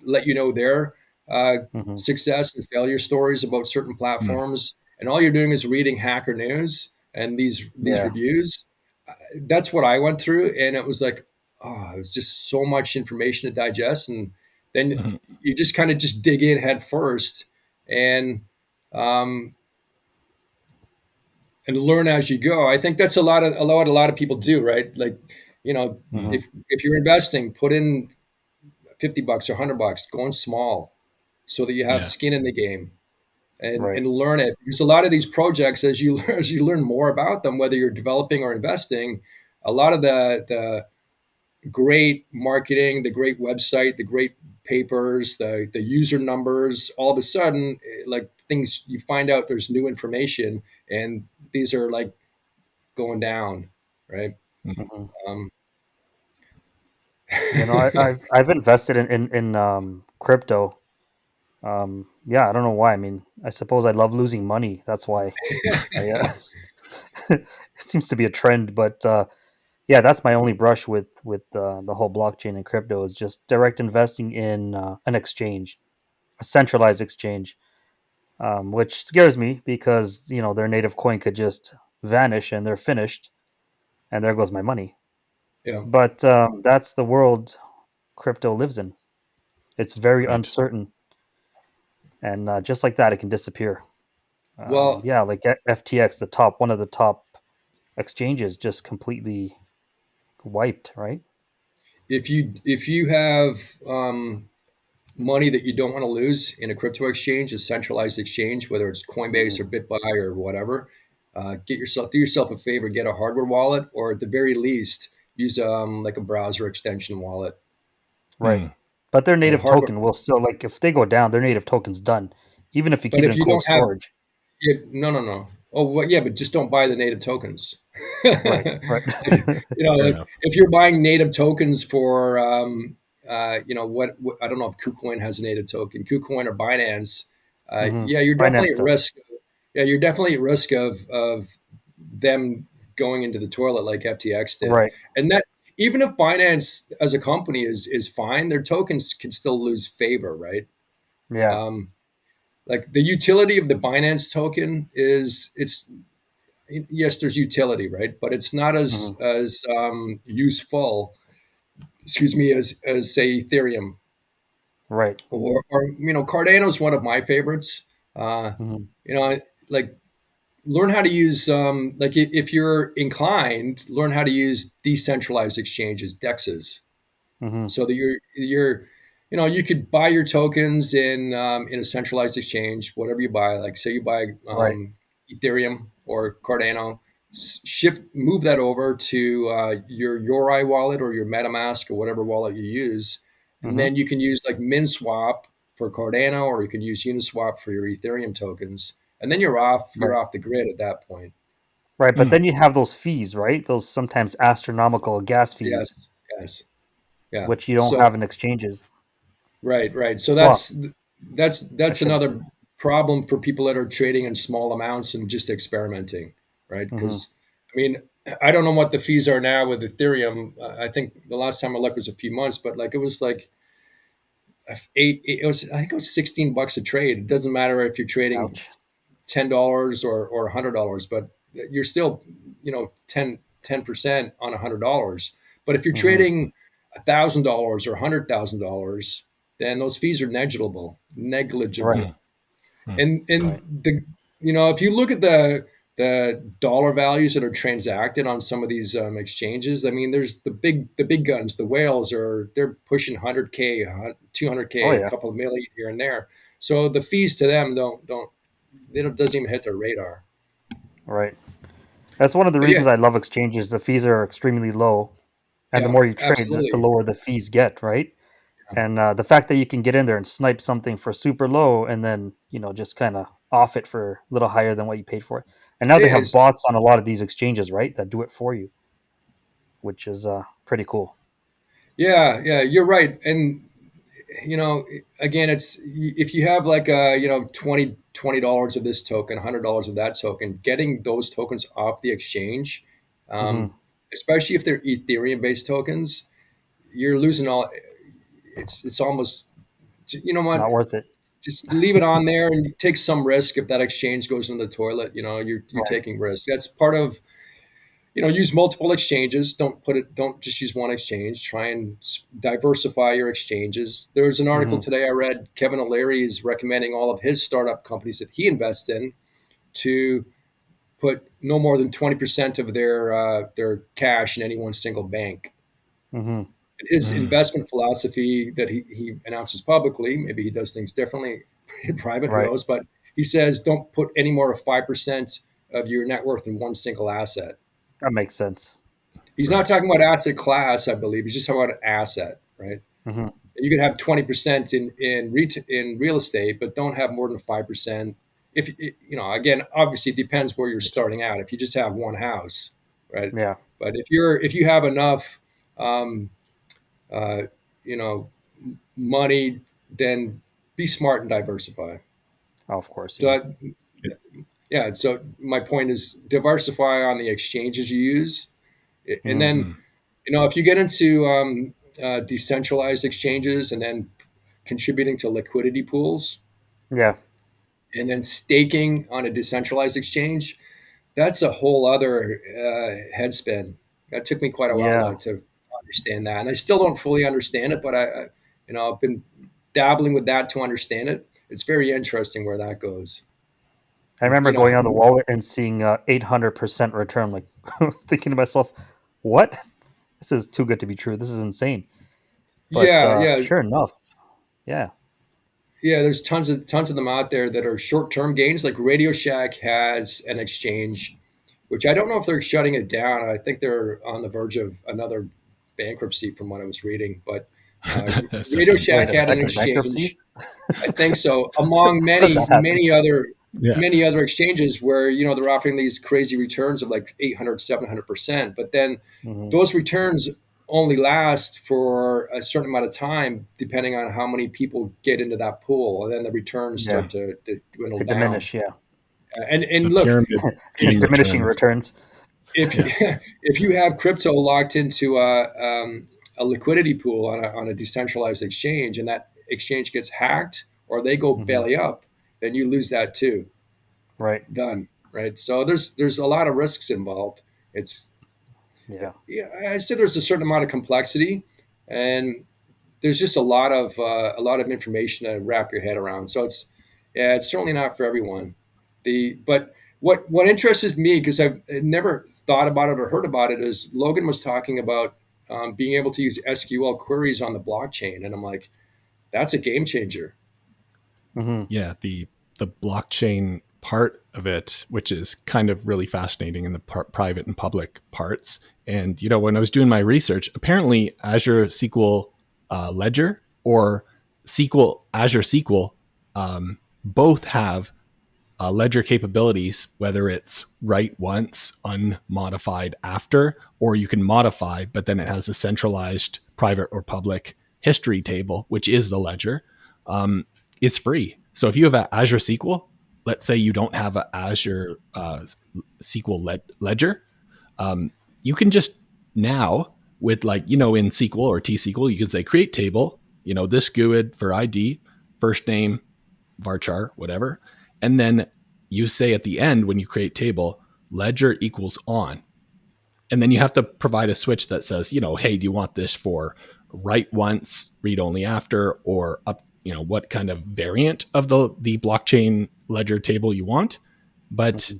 let you know their uh, Hmm. success and failure stories about certain Mm. platforms, and all you're doing is reading hacker news and these Yeah. reviews, that's what I went through, and it was like, oh, it was just so much information to digest, and then Mhm. you just kind of just dig in head first, and um, and learn as you go. I think that's a lot of people do, right? Like, you know, Hmm. if you're investing, put in $50 or $100, going small, so that you have Yeah. skin in the game Right. and learn it. Because a lot of these projects, as you learn, as you learn more about them, whether you're developing or investing, a lot of the great marketing, the great website, the great papers, the user numbers, all of a sudden, like things you find out there's new information, and these are like going down, right? Hmm. Um, You know, I've invested in crypto. Yeah, I don't know why. I mean, I suppose I love losing money. That's why I. It seems to be a trend, but yeah, that's my only brush with the whole blockchain and crypto is just direct investing in an exchange, a centralized exchange, which scares me because their native coin could just vanish and they're finished, and there goes my money. yeah. But that's the world crypto lives in. It's very Right. uncertain, and just like that, it can disappear. Well, Yeah, like FTX, one of the top exchanges, just completely wiped, right? if you have money that you don't want to lose in a crypto exchange, a centralized exchange, whether it's Coinbase Hmm. or BitBuy or whatever, do yourself a favor, get a hardware wallet, or at the very least, use like a browser extension wallet. Right. Mm. But their And native hardware, token will still, like, if they go down, their native token's done, even if you but keep it if in you cold don't have storage. it, no, no, no. Oh, well, yeah, but just don't buy the native tokens. Right. Right. Fair Like enough. if you're buying native tokens for, what I don't know if KuCoin has a native token, KuCoin or Binance. Hmm. Yeah, you're definitely Binance at does. risk. Yeah, you're definitely at risk of them going into the toilet like FTX did, Right. and that even if Binance as a company is fine, their tokens can still lose favor, right? Yeah. Um, like the utility of the Binance token is it's yes, there's utility, right? But it's not Hmm. as useful, excuse me, as say Ethereum Right. or Cardano is one of my favorites. Uh, Hmm. like learn how to use like if you're inclined, learn how to use decentralized exchanges, DEXs, Hmm. so that you could buy your tokens in a centralized exchange, whatever you buy. Like say you buy Right. Ethereum or Cardano, move that over to your Yori wallet or your MetaMask or whatever wallet you use, and Hmm. then you can use like MinSwap for Cardano, or you can use Uniswap for your Ethereum tokens, and then you're Right. off the grid at that point. Right. But Mm. then you have those fees, right? Those sometimes astronomical gas fees, Yes, yes, yeah. which you don't So have in exchanges. right, right. So Well, I that's shouldn't say. another problem for people that are trading in small amounts and just experimenting, right? Hmm. Because I mean, I don't know what the fees are now with Ethereum. I think the last time I looked was a few months, but like it was like eight. It was I think it was $16 a trade. It doesn't matter if you're trading Ouch. $10 or $100, but you're still 10% on $100. But if you're Hmm. trading $1,000 or $100,000, then those fees are negligible, Right. negligible. Mm. Mm. And Right. if you look at the dollar values that are transacted on some of these exchanges, I mean, there's the big guns, the whales they're pushing 100K, Oh 200K, a yeah. couple of million here and there. So the fees to them don't they don't doesn't even hit their radar. Right. That's one of the But yeah, reasons I love exchanges. The fees are extremely low, and the yeah, more you trade, the absolutely. lower the fees get, right? And the fact that you can get in there and snipe something for super low, and then just kind of off it for a little higher than what you paid for it. And now It they have is. bots on a lot of these exchanges, right, that do it for you, which is pretty cool. Yeah, yeah, you're right. And again, it's if you have like $20 of this token, $100 of that token, getting those tokens off the exchange, Hmm. especially if they're Ethereum based tokens, you're losing all. It's almost, you know what, Not worth it. just leave it on there and take some risk. If that exchange goes in the toilet, you're Right. taking risk. That's part of, use multiple exchanges. Don't just use one exchange. Try and diversify your exchanges. There's an article Hmm. today I read. Kevin O'Leary is recommending all of his startup companies that he invests in to put no more than 20% of their cash in any one single bank. Hmm. His Mm. investment philosophy that he announces publicly, maybe he does things differently in private, who Right. knows, but he says don't put any more of 5% of your net worth in one single asset. That makes sense. He's not Right. talking about asset class, I believe. He's just talking about asset, right? Hmm. You could have 20% in real estate, but don't have more than 5%. If again, obviously it depends where you're starting out. If you just have one house, right? Yeah. But if you have enough, um, uh, you know, money, then be smart and diversify. Oh, of course. So Yeah. yeah. So my point is diversify on the exchanges you use, and Hmm. then Mm. if you get into decentralized exchanges and then contributing to liquidity pools Yeah. and then staking on a decentralized exchange, that's a whole other head spin. That took me quite a while Yeah. to understand that, and I still don't fully understand it. But I've been dabbling with that to understand it. It's very interesting where that goes. I remember You going know, on the wallet and seeing 800% return. Like, I was thinking to myself, what? This is too good to be true. This is insane. But yeah, yeah, sure enough, yeah. yeah. There's tons of them out there that are short term gains. Like Radio Shack has an exchange, which I don't know if they're shutting it down. I think they're on the verge of another bankruptcy, from what I was reading. But A Radio second. Shack Wait, a had an second bankruptcy? exchange. I think so. Among How did many that happen? Yeah. many other exchanges where they're offering these crazy returns of like 800, 700%, but then Hmm. those returns only last for a certain amount of time depending on how many people get into that pool, and then the returns Yeah. start to dwindle To down. diminish. Yeah. The And look, pyramid scheme Diminishing returns. returns. if Yeah. if you have crypto locked into a liquidity pool on a decentralized exchange, and that exchange gets hacked or they go Hmm. belly up, then you lose that too. Right. Done. Right. So there's a lot of risks involved. It's Yeah. Yeah, I said there's a certain amount of complexity, and there's just a lot of information to wrap your head around. So it's certainly not for everyone. But what interests me, because I've never thought about it or heard about it, is Logan was talking about being able to use SQL queries on the blockchain, and I'm like, that's a game changer. Hmm. Yeah. The blockchain part of it, which is kind of really fascinating in the private and public parts. And when I was doing my research, apparently Azure SQL Ledger or Azure SQL both have ledger capabilities, whether it's write once, unmodified after, or you can modify, but then it has a centralized private or public history table, which is the ledger, is free. So if you have an Azure SQL, let's say you don't have an Azure SQL ledger, um, you can just now with in SQL or T SQL, you can say create table, this GUID for ID, first name, varchar, whatever. And then you say at the end when you create table, ledger equals on. And then you have to provide a switch that says, hey, do you want this for write once, read only after, or up, what kind of variant of the blockchain ledger table you want. But Hmm.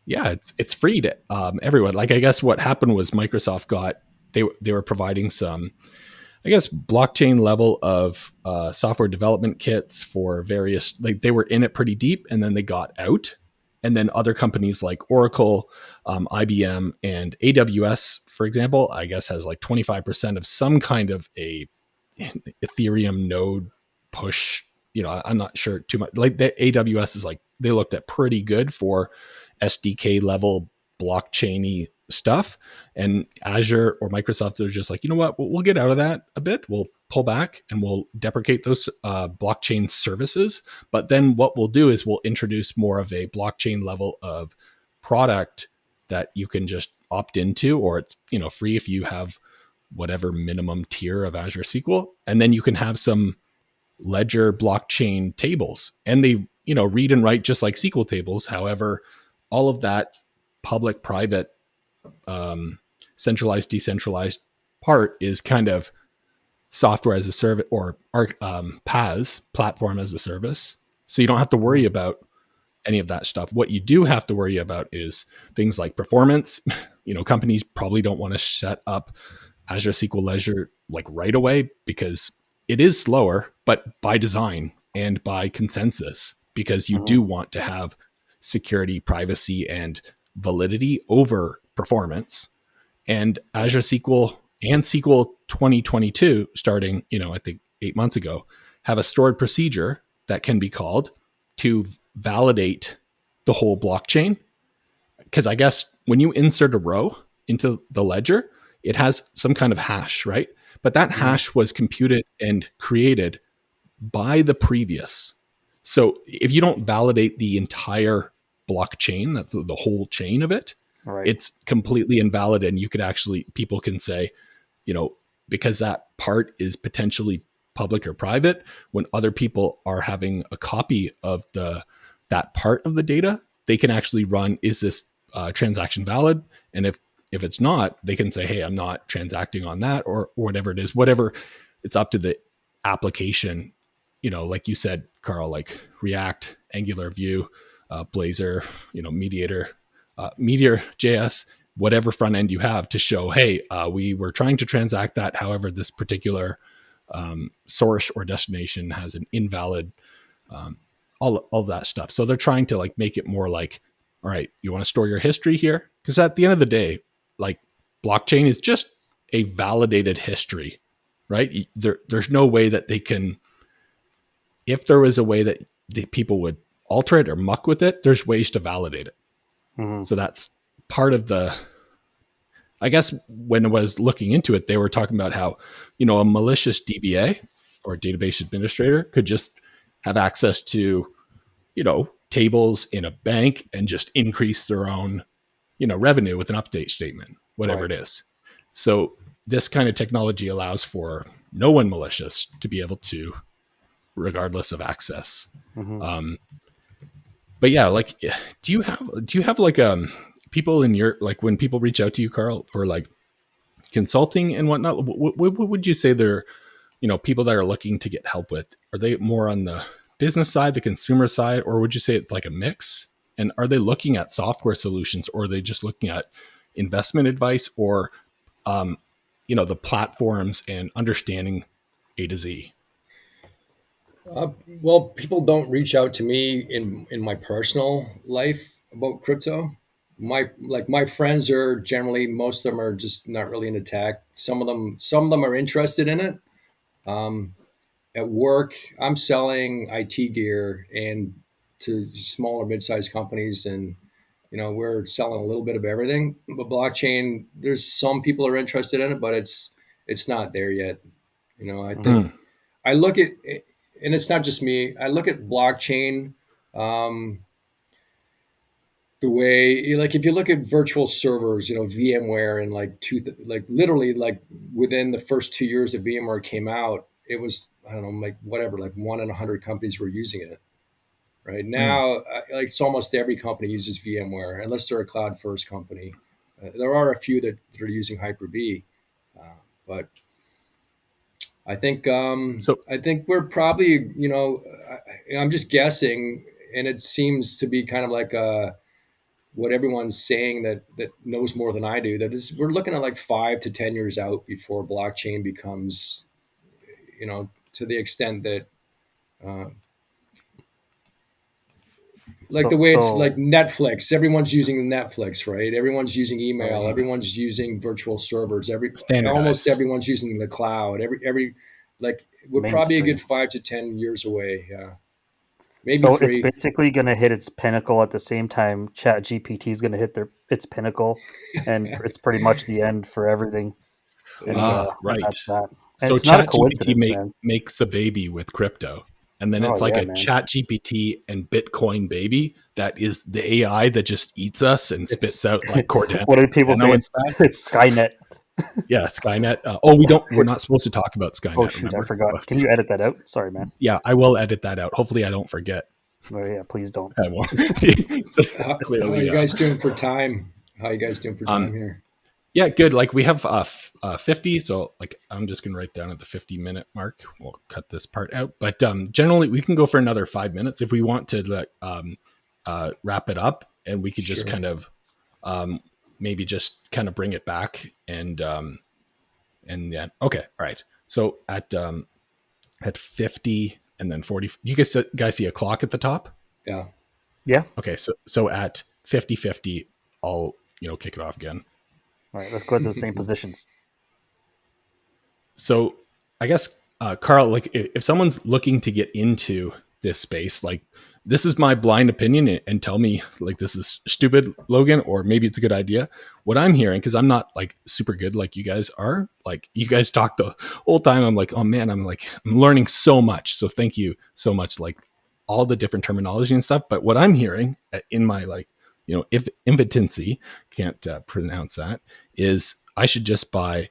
yeah, it's free to everyone. Like I guess what happened was Microsoft got they were providing some I guess blockchain level of software development kits for various like they were in it pretty deep and then they got out and then other companies like Oracle, IBM, and AWS, for example, I guess has like 25% of some kind of a Ethereum node push. I'm not sure too much. Like the AWS is like they looked at pretty good for SDK level blockchainy stuff. And Azure or Microsoft are just like, you know what, we'll get out of that a bit. We'll pull back and we'll deprecate those blockchain services. But then what we'll do is we'll introduce more of a blockchain level of product that you can just opt into, or it's, you know, free if you have whatever minimum tier of Azure SQL. And then you can have some ledger blockchain tables, and they, you know, read and write just like SQL tables. However, all of that public, private, centralized, decentralized part is kind of software as a service, or PaaS, platform as a service. So you don't have to worry about any of that stuff. What you do have to worry about is things like performance. You know, companies probably don't want to set up Azure SQL Ledger like right away because it is slower, but by design and by consensus, because you Mm-hmm. do want to have security, privacy, and validity over performance. And Azure SQL and SQL 2022, starting, you know, I think 8 months ago, have a stored procedure that can be called to validate the whole blockchain. Because I guess when you insert a row into the ledger, it has some kind of hash, right? But that Mm-hmm. hash was computed and created by the previous. So if you don't validate the entire blockchain, that's the whole chain of it, Right. it's completely invalid. And you could actually, people can say, you know, because that part is potentially public or private, when other people are having a copy of that part of the data, they can actually run, is this transaction valid? And if it's not, they can say, hey, I'm not transacting on that, or whatever it is, whatever. It's up to the application, you know, like you said, Carl, like React, Angular, Vue, Blazor, you know, Mediator, Meteor JS, whatever front end you have to show, hey, we were trying to transact that. However, this particular source or destination has an invalid, all that stuff. So they're trying to like make it more like, all right, you want to store your history here? Because at the end of the day, like blockchain is just a validated history, right? There's no way that they can, if there was a way that the people would alter it or muck with it, there's ways to validate it. Mm-hmm. So that's part of the, I guess when I was looking into it, they were talking about how, you know, a malicious DBA or database administrator could just have access to, you know, tables in a bank and just increase their own, you know, revenue with an update statement, whatever Right. it is. So this kind of technology allows for no one malicious to be able to, regardless of access. Mm-hmm. Um, but yeah, like, do you have like people in your, like when people reach out to you, Carl, for like consulting and whatnot, what would you say they're, you know, people that are looking to get help with? Are they more on the business side, the consumer side, or would you say it's like a mix? And are they looking at software solutions, or are they just looking at investment advice, or um, you know, the platforms and understanding A to Z? Uh, well, people don't reach out to me in my personal life about crypto. My friends are generally, most of them are just not really into tech. Some of them are interested in it. Um, at work, I'm selling IT gear and to smaller mid-sized companies, and we're selling a little bit of everything. But blockchain, there's some people are interested in it, but it's not there yet. I think Mm. I look at, and it's not just me. I look at blockchain um, the way, like, if you look at virtual servers, VMware, and like literally, like within the first 2 years that VMware came out, it was, I don't know, like whatever, like 1 in 100 companies were using it. Right Mm. now, like it's almost every company uses VMware unless they're a cloud first company. There are a few that are using Hyper-V, but So I think we're probably, I'm just guessing, and it seems to be kind of like what everyone's saying that knows more than I do. That is, we're looking at like 5 to 10 years out before blockchain becomes, to the extent that, uh, like So the way it's like so Netflix. Everyone's using Netflix, right? Everyone's using right. email. Everyone's using virtual servers. Almost standardized. everyone's using the cloud. Like we're probably a good Mainstream. 5 to 10 years away. Yeah. maybe So it's three. basically going to hit its pinnacle at the same time Chat GPT is going to hit its pinnacle, and it's pretty much the end for everything. Yeah. And Right. that's that. And So it's not a Chat GPT coincidence, man. makes a baby with crypto. And then Oh it's like yeah, a man. Chat GPT and Bitcoin baby that is the AI that just eats us and It's spits out like what do people say? Cordano and stuff. It's Skynet. Yeah, Skynet. We're not supposed to talk about Oh Skynet, shoot, I remember? forgot. Can you edit that out? Sorry, man. Yeah, I will edit that out. Hopefully I don't forget. Oh yeah, please don't. I won't. So How are clearly, you guys doing for time? How are you guys doing for um, time here? yeah, good. Like we have 50. So like I'm just going to write down at the 50-minute mark. We'll cut this part out. But generally we can go for another 5 minutes if we want to wrap it up, and we could just Sure. kind of um, maybe just kind of bring it back and then okay, all right. So at 50 and then 40, you guys see a clock at the top? Yeah. Yeah. Okay, so at 50, I'll kick it off again. All right, let's go to the same positions. So I guess Carl, like if someone's looking to get into this space, like this is my blind opinion, and tell me like this is stupid, Logan, or maybe it's a good idea. What I'm hearing, because I'm not like super good like you guys are, like you guys talk the whole time. I'm like, oh man, I'm learning so much. So thank you so much, like all the different terminology and stuff. But what I'm hearing in my if impotency, can't pronounce that, is I should just buy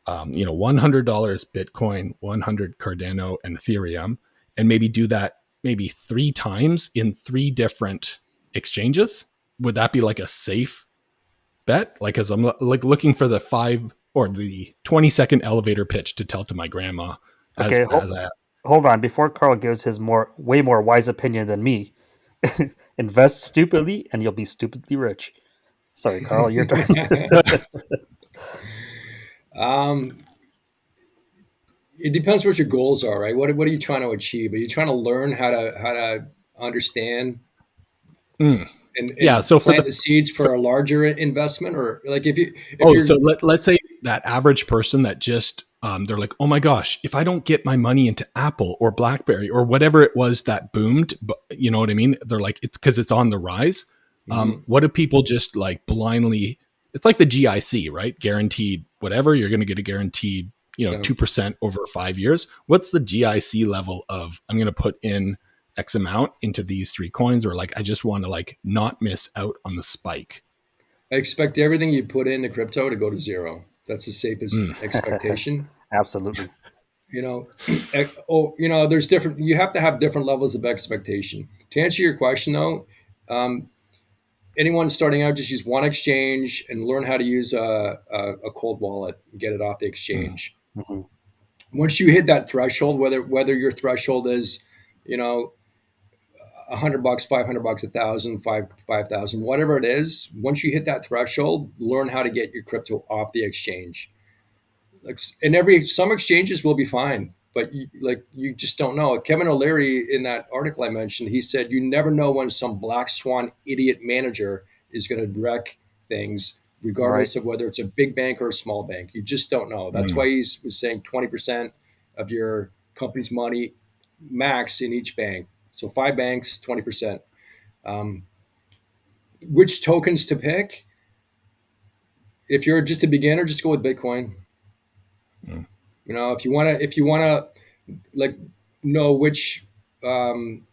$100 Bitcoin, 100 Cardano, and Ethereum, and maybe do that maybe 3 times in 3 different exchanges. Would that be like a safe bet? Like, as I'm like looking for the 20-second elevator pitch to tell to my grandma as Okay, a hold on. Before Carl gives his way more wise opinion than me, invest stupidly and you'll be stupidly rich. Sorry, Carl, your turn. um, it depends what your goals are, right? What are you trying to achieve? Are you trying to learn how to understand mm, yeah. and So for plant the seeds for for a larger investment, or like if Oh, you're so let's say that average person that just they're like, oh my gosh, if I don't get my money into Apple or BlackBerry or whatever it was that boomed, but you know what I mean? They're like, it's because it's on the rise. Mhm. What do people just like blindly? It's like the GIC, right? Guaranteed whatever you're going to get a guaranteed, Yeah. 2% over 5 years. What's the GIC level of I'm going to put in X amount into these 3 coins, or like I just want to like not miss out on the spike. I expect everything you put into crypto to go to zero. That's the safest Mm, expectation. Absolutely. You know, there's different. You have to have different levels of expectation. To answer your question, though, um, anyone starting out, just use one exchange and learn how to use a cold wallet and get it off the mm, exchange. Hmm. Once you hit that threshold, whether your threshold is, you know, $100, $500, 1,000, 5,000, whatever it is. Once you hit that threshold, learn how to get your crypto off the exchange. Like, and some exchanges will be fine, but you just don't know. Kevin O'Leary, in that article I mentioned, he said you never know when some black swan idiot manager is going to wreck things, Right. regardless of whether it's a big bank or a small bank. You just don't know. That's mm. why he was saying 20% of your company's money max in each bank. So 5 banks, 20%. Um, which tokens to pick? If you're just a beginner, just go with Bitcoin. Mm. If you wanna like know which um,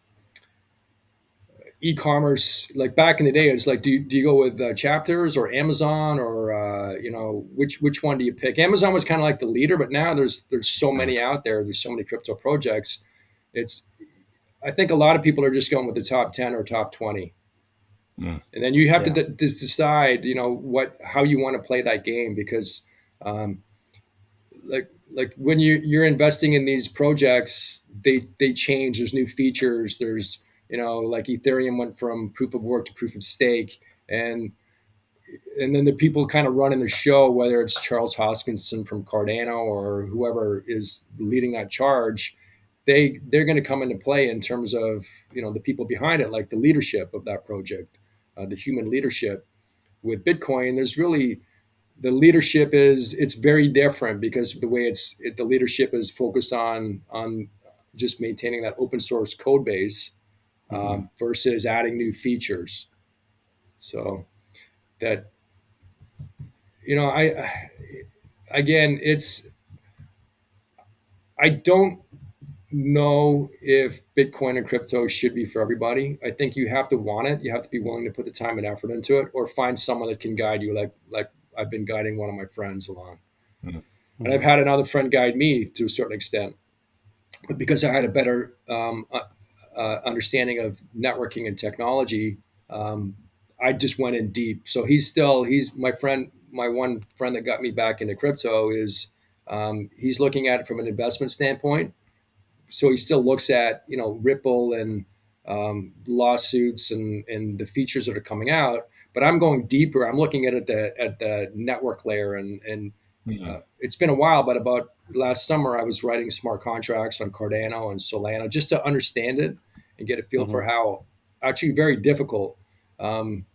e-commerce, like back in the day, it's like do you go with chapters or Amazon, or which one do you pick? Amazon was kind of like the leader, but now there's so Mm. many out there. There's so many crypto projects. It's I think a lot of people are just going with the top 10 or top 20. Mm. And then you have to Yeah. decide, how you want to play that game, because um, like when you're investing in these projects, they change. There's new features. There's like Ethereum went from proof of work to proof of stake, and then the people kind of running the show, whether it's Charles Hoskinson from Cardano or whoever is leading that charge, they're going to come into play in terms of the people behind it, like the leadership of that project, the human leadership. With Bitcoin, there's really the leadership is it's very different, because the way the leadership is focused on just maintaining that open source code base. Hmm. versus adding new features. So that, I again, I don't know if Bitcoin and crypto should be for everybody. I think you have to want it. You have to be willing to put the time and effort into it, or find someone that can guide you, like I've been guiding one of my friends along. Mm. And I've Hmm. had another friend guide me to a certain extent, but because I had a better understanding of networking and technology, um, I just went in deep. So he's my friend. My one friend that got me back into crypto is, he's looking at it from an investment standpoint. So he still looks at, Ripple and lawsuits and the features that are coming out. But I'm going deeper. I'm looking at it at the network layer, and Mm. it's been a while. But about last summer, I was writing smart contracts on Cardano and Solana just to understand it and get a feel for Hmm. how, actually very difficult. Um,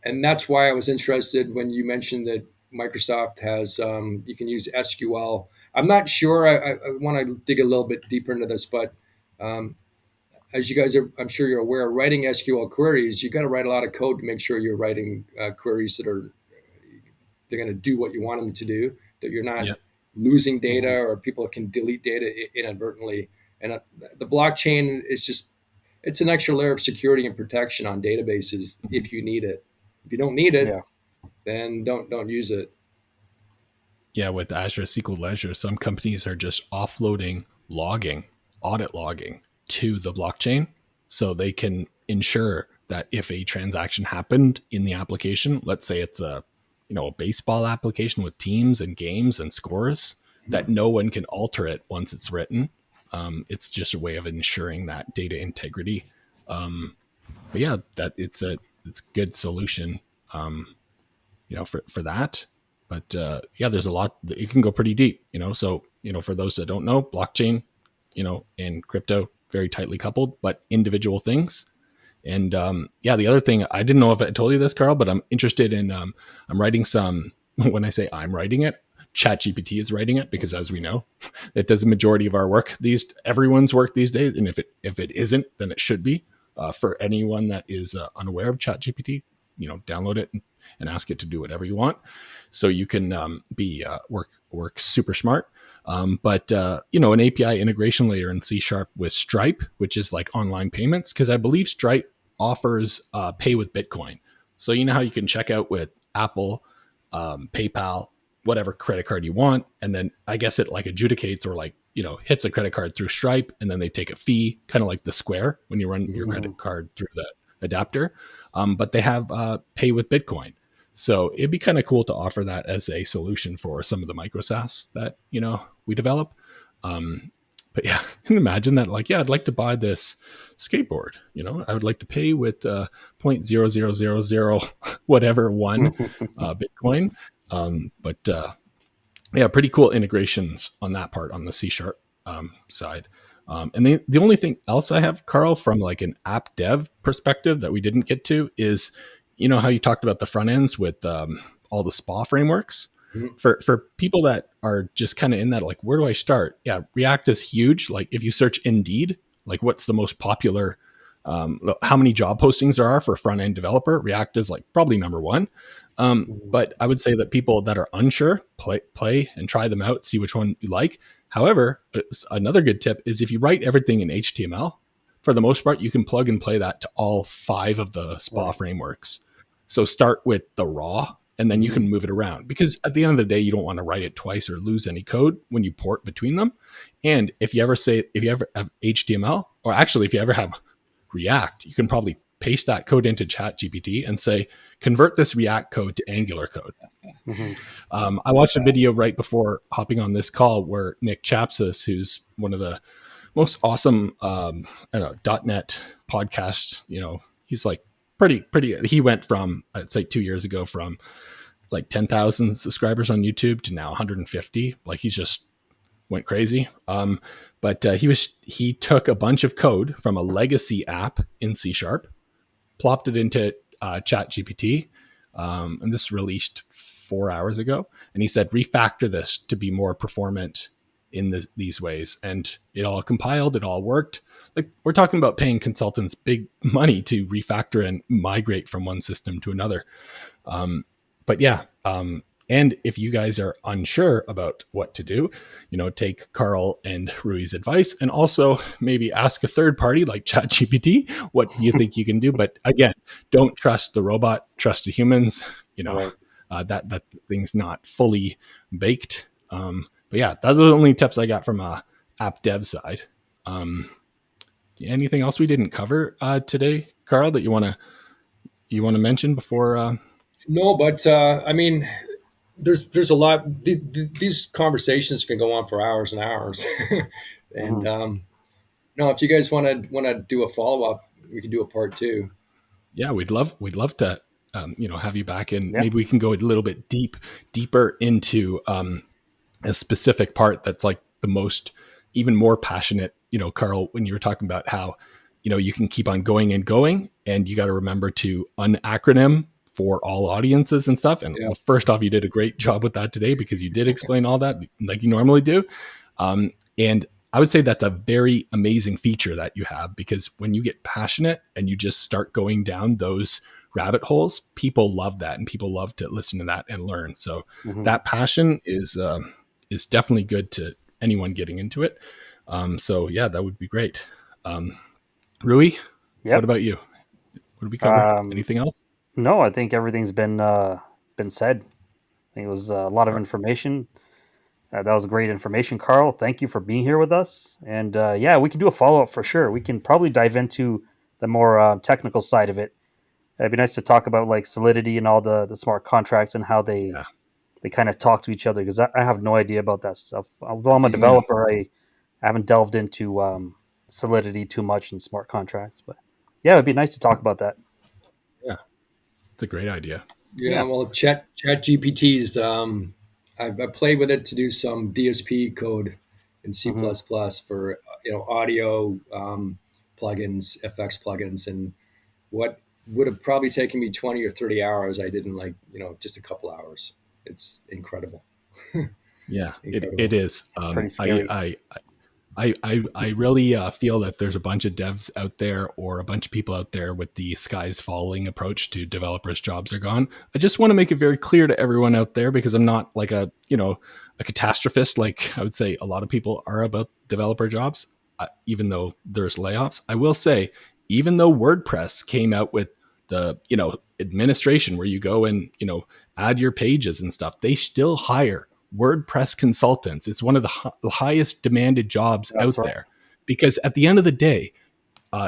and that's why I was interested when you mentioned that Microsoft has, you can use SQL. I'm not sure. I want to dig a little bit deeper into this, but um, as you guys are, I'm sure you're aware, writing SQL queries, you got to write a lot of code to make sure you're writing queries that are, they're going to do what you want them to do. That you're not Yeah. losing data, Hmm. or people can delete data inadvertently. And the blockchain is just, it's an extra layer of security and protection on databases Mhm. if you need it. If you don't need it, Yeah. then don't use it. Yeah, with Azure SQL Ledger, some companies are just offloading logging, audit logging to the blockchain so they can ensure that if a transaction happened in the application, let's say it's a baseball application with teams and games and scores, that no one can alter it once it's written. It's just a way of ensuring that data integrity. But yeah, that it's a good solution. Um, for that. But yeah, there's a lot that you can go pretty deep, So, for those that don't know, blockchain, and crypto very tightly coupled, but individual things. And yeah, the other thing, I didn't know if I told you this, Carl, but I'm interested in, I'm writing some, when I say I'm writing it, ChatGPT is writing it because, as we know, it does a majority of our work, everyone's work these days. And if it isn't, then it should be. For anyone that is unaware of ChatGPT, download it and ask it to do whatever you want, so you can be work super smart. But an API integration layer in C# with Stripe, which is like online payments, because I believe Stripe offers pay with Bitcoin. So you know how you can check out with Apple, PayPal, whatever credit card you want, and then I guess it like adjudicates or like hits a credit card through Stripe, and then they take a fee, kind of like the Square when you run your Mhm. credit card through the adapter. But they have pay with Bitcoin. So it'd be kind of cool to offer that as a solution for some of the micro SaaS that we develop. Um, but yeah, and imagine that, like, yeah, I'd like to buy this skateboard. I would like to pay with 0.0000 whatever one Bitcoin. But yeah, pretty cool integrations on that part on the C# side. And the only thing else I have, Carl, from like an app dev perspective that we didn't get to is, how you talked about the front ends with all the SPA frameworks. Mhm. For people that are just kind of in that, like, where do I start? Yeah, React is huge. Like, if you search Indeed, like, what's the most popular, how many job postings there are for a front end developer? React is like probably number one. Mhm. But I would say that people that are unsure, play and try them out, see which one you like. However, another good tip is if you write everything in HTML, for the most part, you can plug and play that to all 5 of the SPA Right. frameworks. So start with the raw, and then you Mhm. can move it around, because at the end of the day, you don't want to write it twice or lose any code when you port between them. And if you ever have HTML, or actually if you ever have React, you can probably paste that code into ChatGPT and say, convert this React code to Angular code. Hmm. I watched a video right before hopping on this call where Nick Chapsis, who's one of the most awesome, .NET podcasts, he's like pretty, he went from, I'd say 2 years ago, from like 10,000 subscribers on YouTube to now 150. Like, he's just went crazy. But he took a bunch of code from a legacy app in C#, plopped it into Chat GPT, and this released 4 hours ago. And he said, refactor this to be more performant in these ways, and it all compiled, it all worked. Like, we're talking about paying consultants big money to refactor and migrate from one system to another. But yeah, and if you guys are unsure about what to do, take Carl and Rui's advice, and also maybe ask a third party like ChatGPT what you think you can do. But again, don't trust the robot, trust the humans. Right. That thing's not fully baked. But yeah, those are the only tips I got from a app dev side. Anything else we didn't cover today, Carl, that you want to mention before? No, but I mean, there's a lot. These conversations can go on for hours and hours, and Mhm. no, if you guys want to do a follow up, we can do a part two. Yeah, we'd love to have you back, and Yeah. maybe we can go a little bit deeper into a specific part that's like the most, even more passionate. Carl, when you were talking about how you can keep on going and going, and you got to remember to unacronym for all audiences and stuff. And Yeah, well, first off, you did a great job with that today, because you did explain all that like you normally do. And I would say that's a very amazing feature that you have, because when you get passionate and you just start going down those rabbit holes, people love that, and people love to listen to that and learn. So Mhm. that passion is definitely good to anyone getting into it. So yeah, that would be great. Rui, what Yep. about you? What did we cover? Um, Anything else? no, I think everything's been said. I think it was a lot of All right. information. That was great information, Carl. Thank you for being here with us. And yeah, we can do a follow up for sure. We can probably dive into the more technical side of it. It'd be nice to talk about like Solidity and all the smart contracts and how Yeah. they kind of talk to each other, because I have no idea about that stuff. Although I'm a Mm, developer, I haven't delved into Solidity too much and smart contracts. But yeah, it'd be nice to talk about that. yeah, it's a great idea. yeah. Yeah. Well, Chat GPT's. I played with it to do some DSP code in C++ Hmm. for audio plugins, FX plugins, and what would have probably taken me 20 or 30 hours, I did in like just a couple hours. It's incredible. Yeah, it Incredible. is. It's pretty scary. I really feel that there's a bunch of devs out there, or a bunch of people out there, with the skies falling approach to developers' jobs are gone. I just want to make it very clear to everyone out there, because I'm not like a catastrophist like I would say a lot of people are about developer jobs. Even though there's layoffs, I will say, even though WordPress came out with the administration where you go and add your pages and stuff, they still hire WordPress consultants. It's one of the highest demanded jobs That's out right. there, because at the end of the day,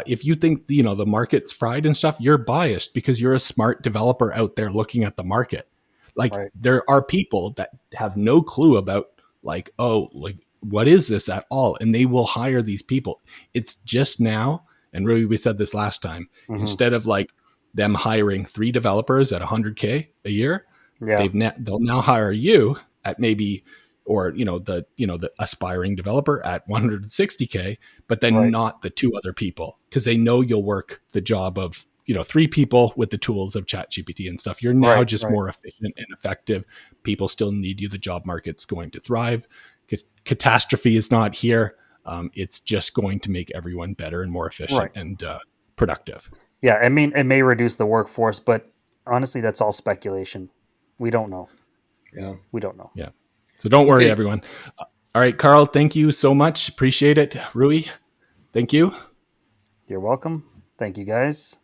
if you think the market's fried and stuff, you're biased, because you're a smart developer out there looking at the market. Like, Right. there are people that have no clue about, like, oh, like, what is this at all, and they will hire these people. It's just now, and really, we said this last time, Hmm. instead of like them hiring 3 developers at 100K a year, Yeah. they'll now hire you at maybe, or the aspiring developer at 160K, but then Right. not the 2 other people, because they know you'll work the job of 3 people with the tools of ChatGPT and stuff. You're now Right. just Right. more efficient and effective. People still need you. The job market's going to thrive. Catastrophe is not here. It's just going to make everyone better and more efficient Right. and productive. Yeah. I mean, it may reduce the workforce, but honestly, that's all speculation. We don't know. Yeah. We don't know. Yeah. So don't worry, Okay. everyone. All right, Carl, thank you so much. Appreciate it. Rui, thank you. You're welcome. Thank you, guys.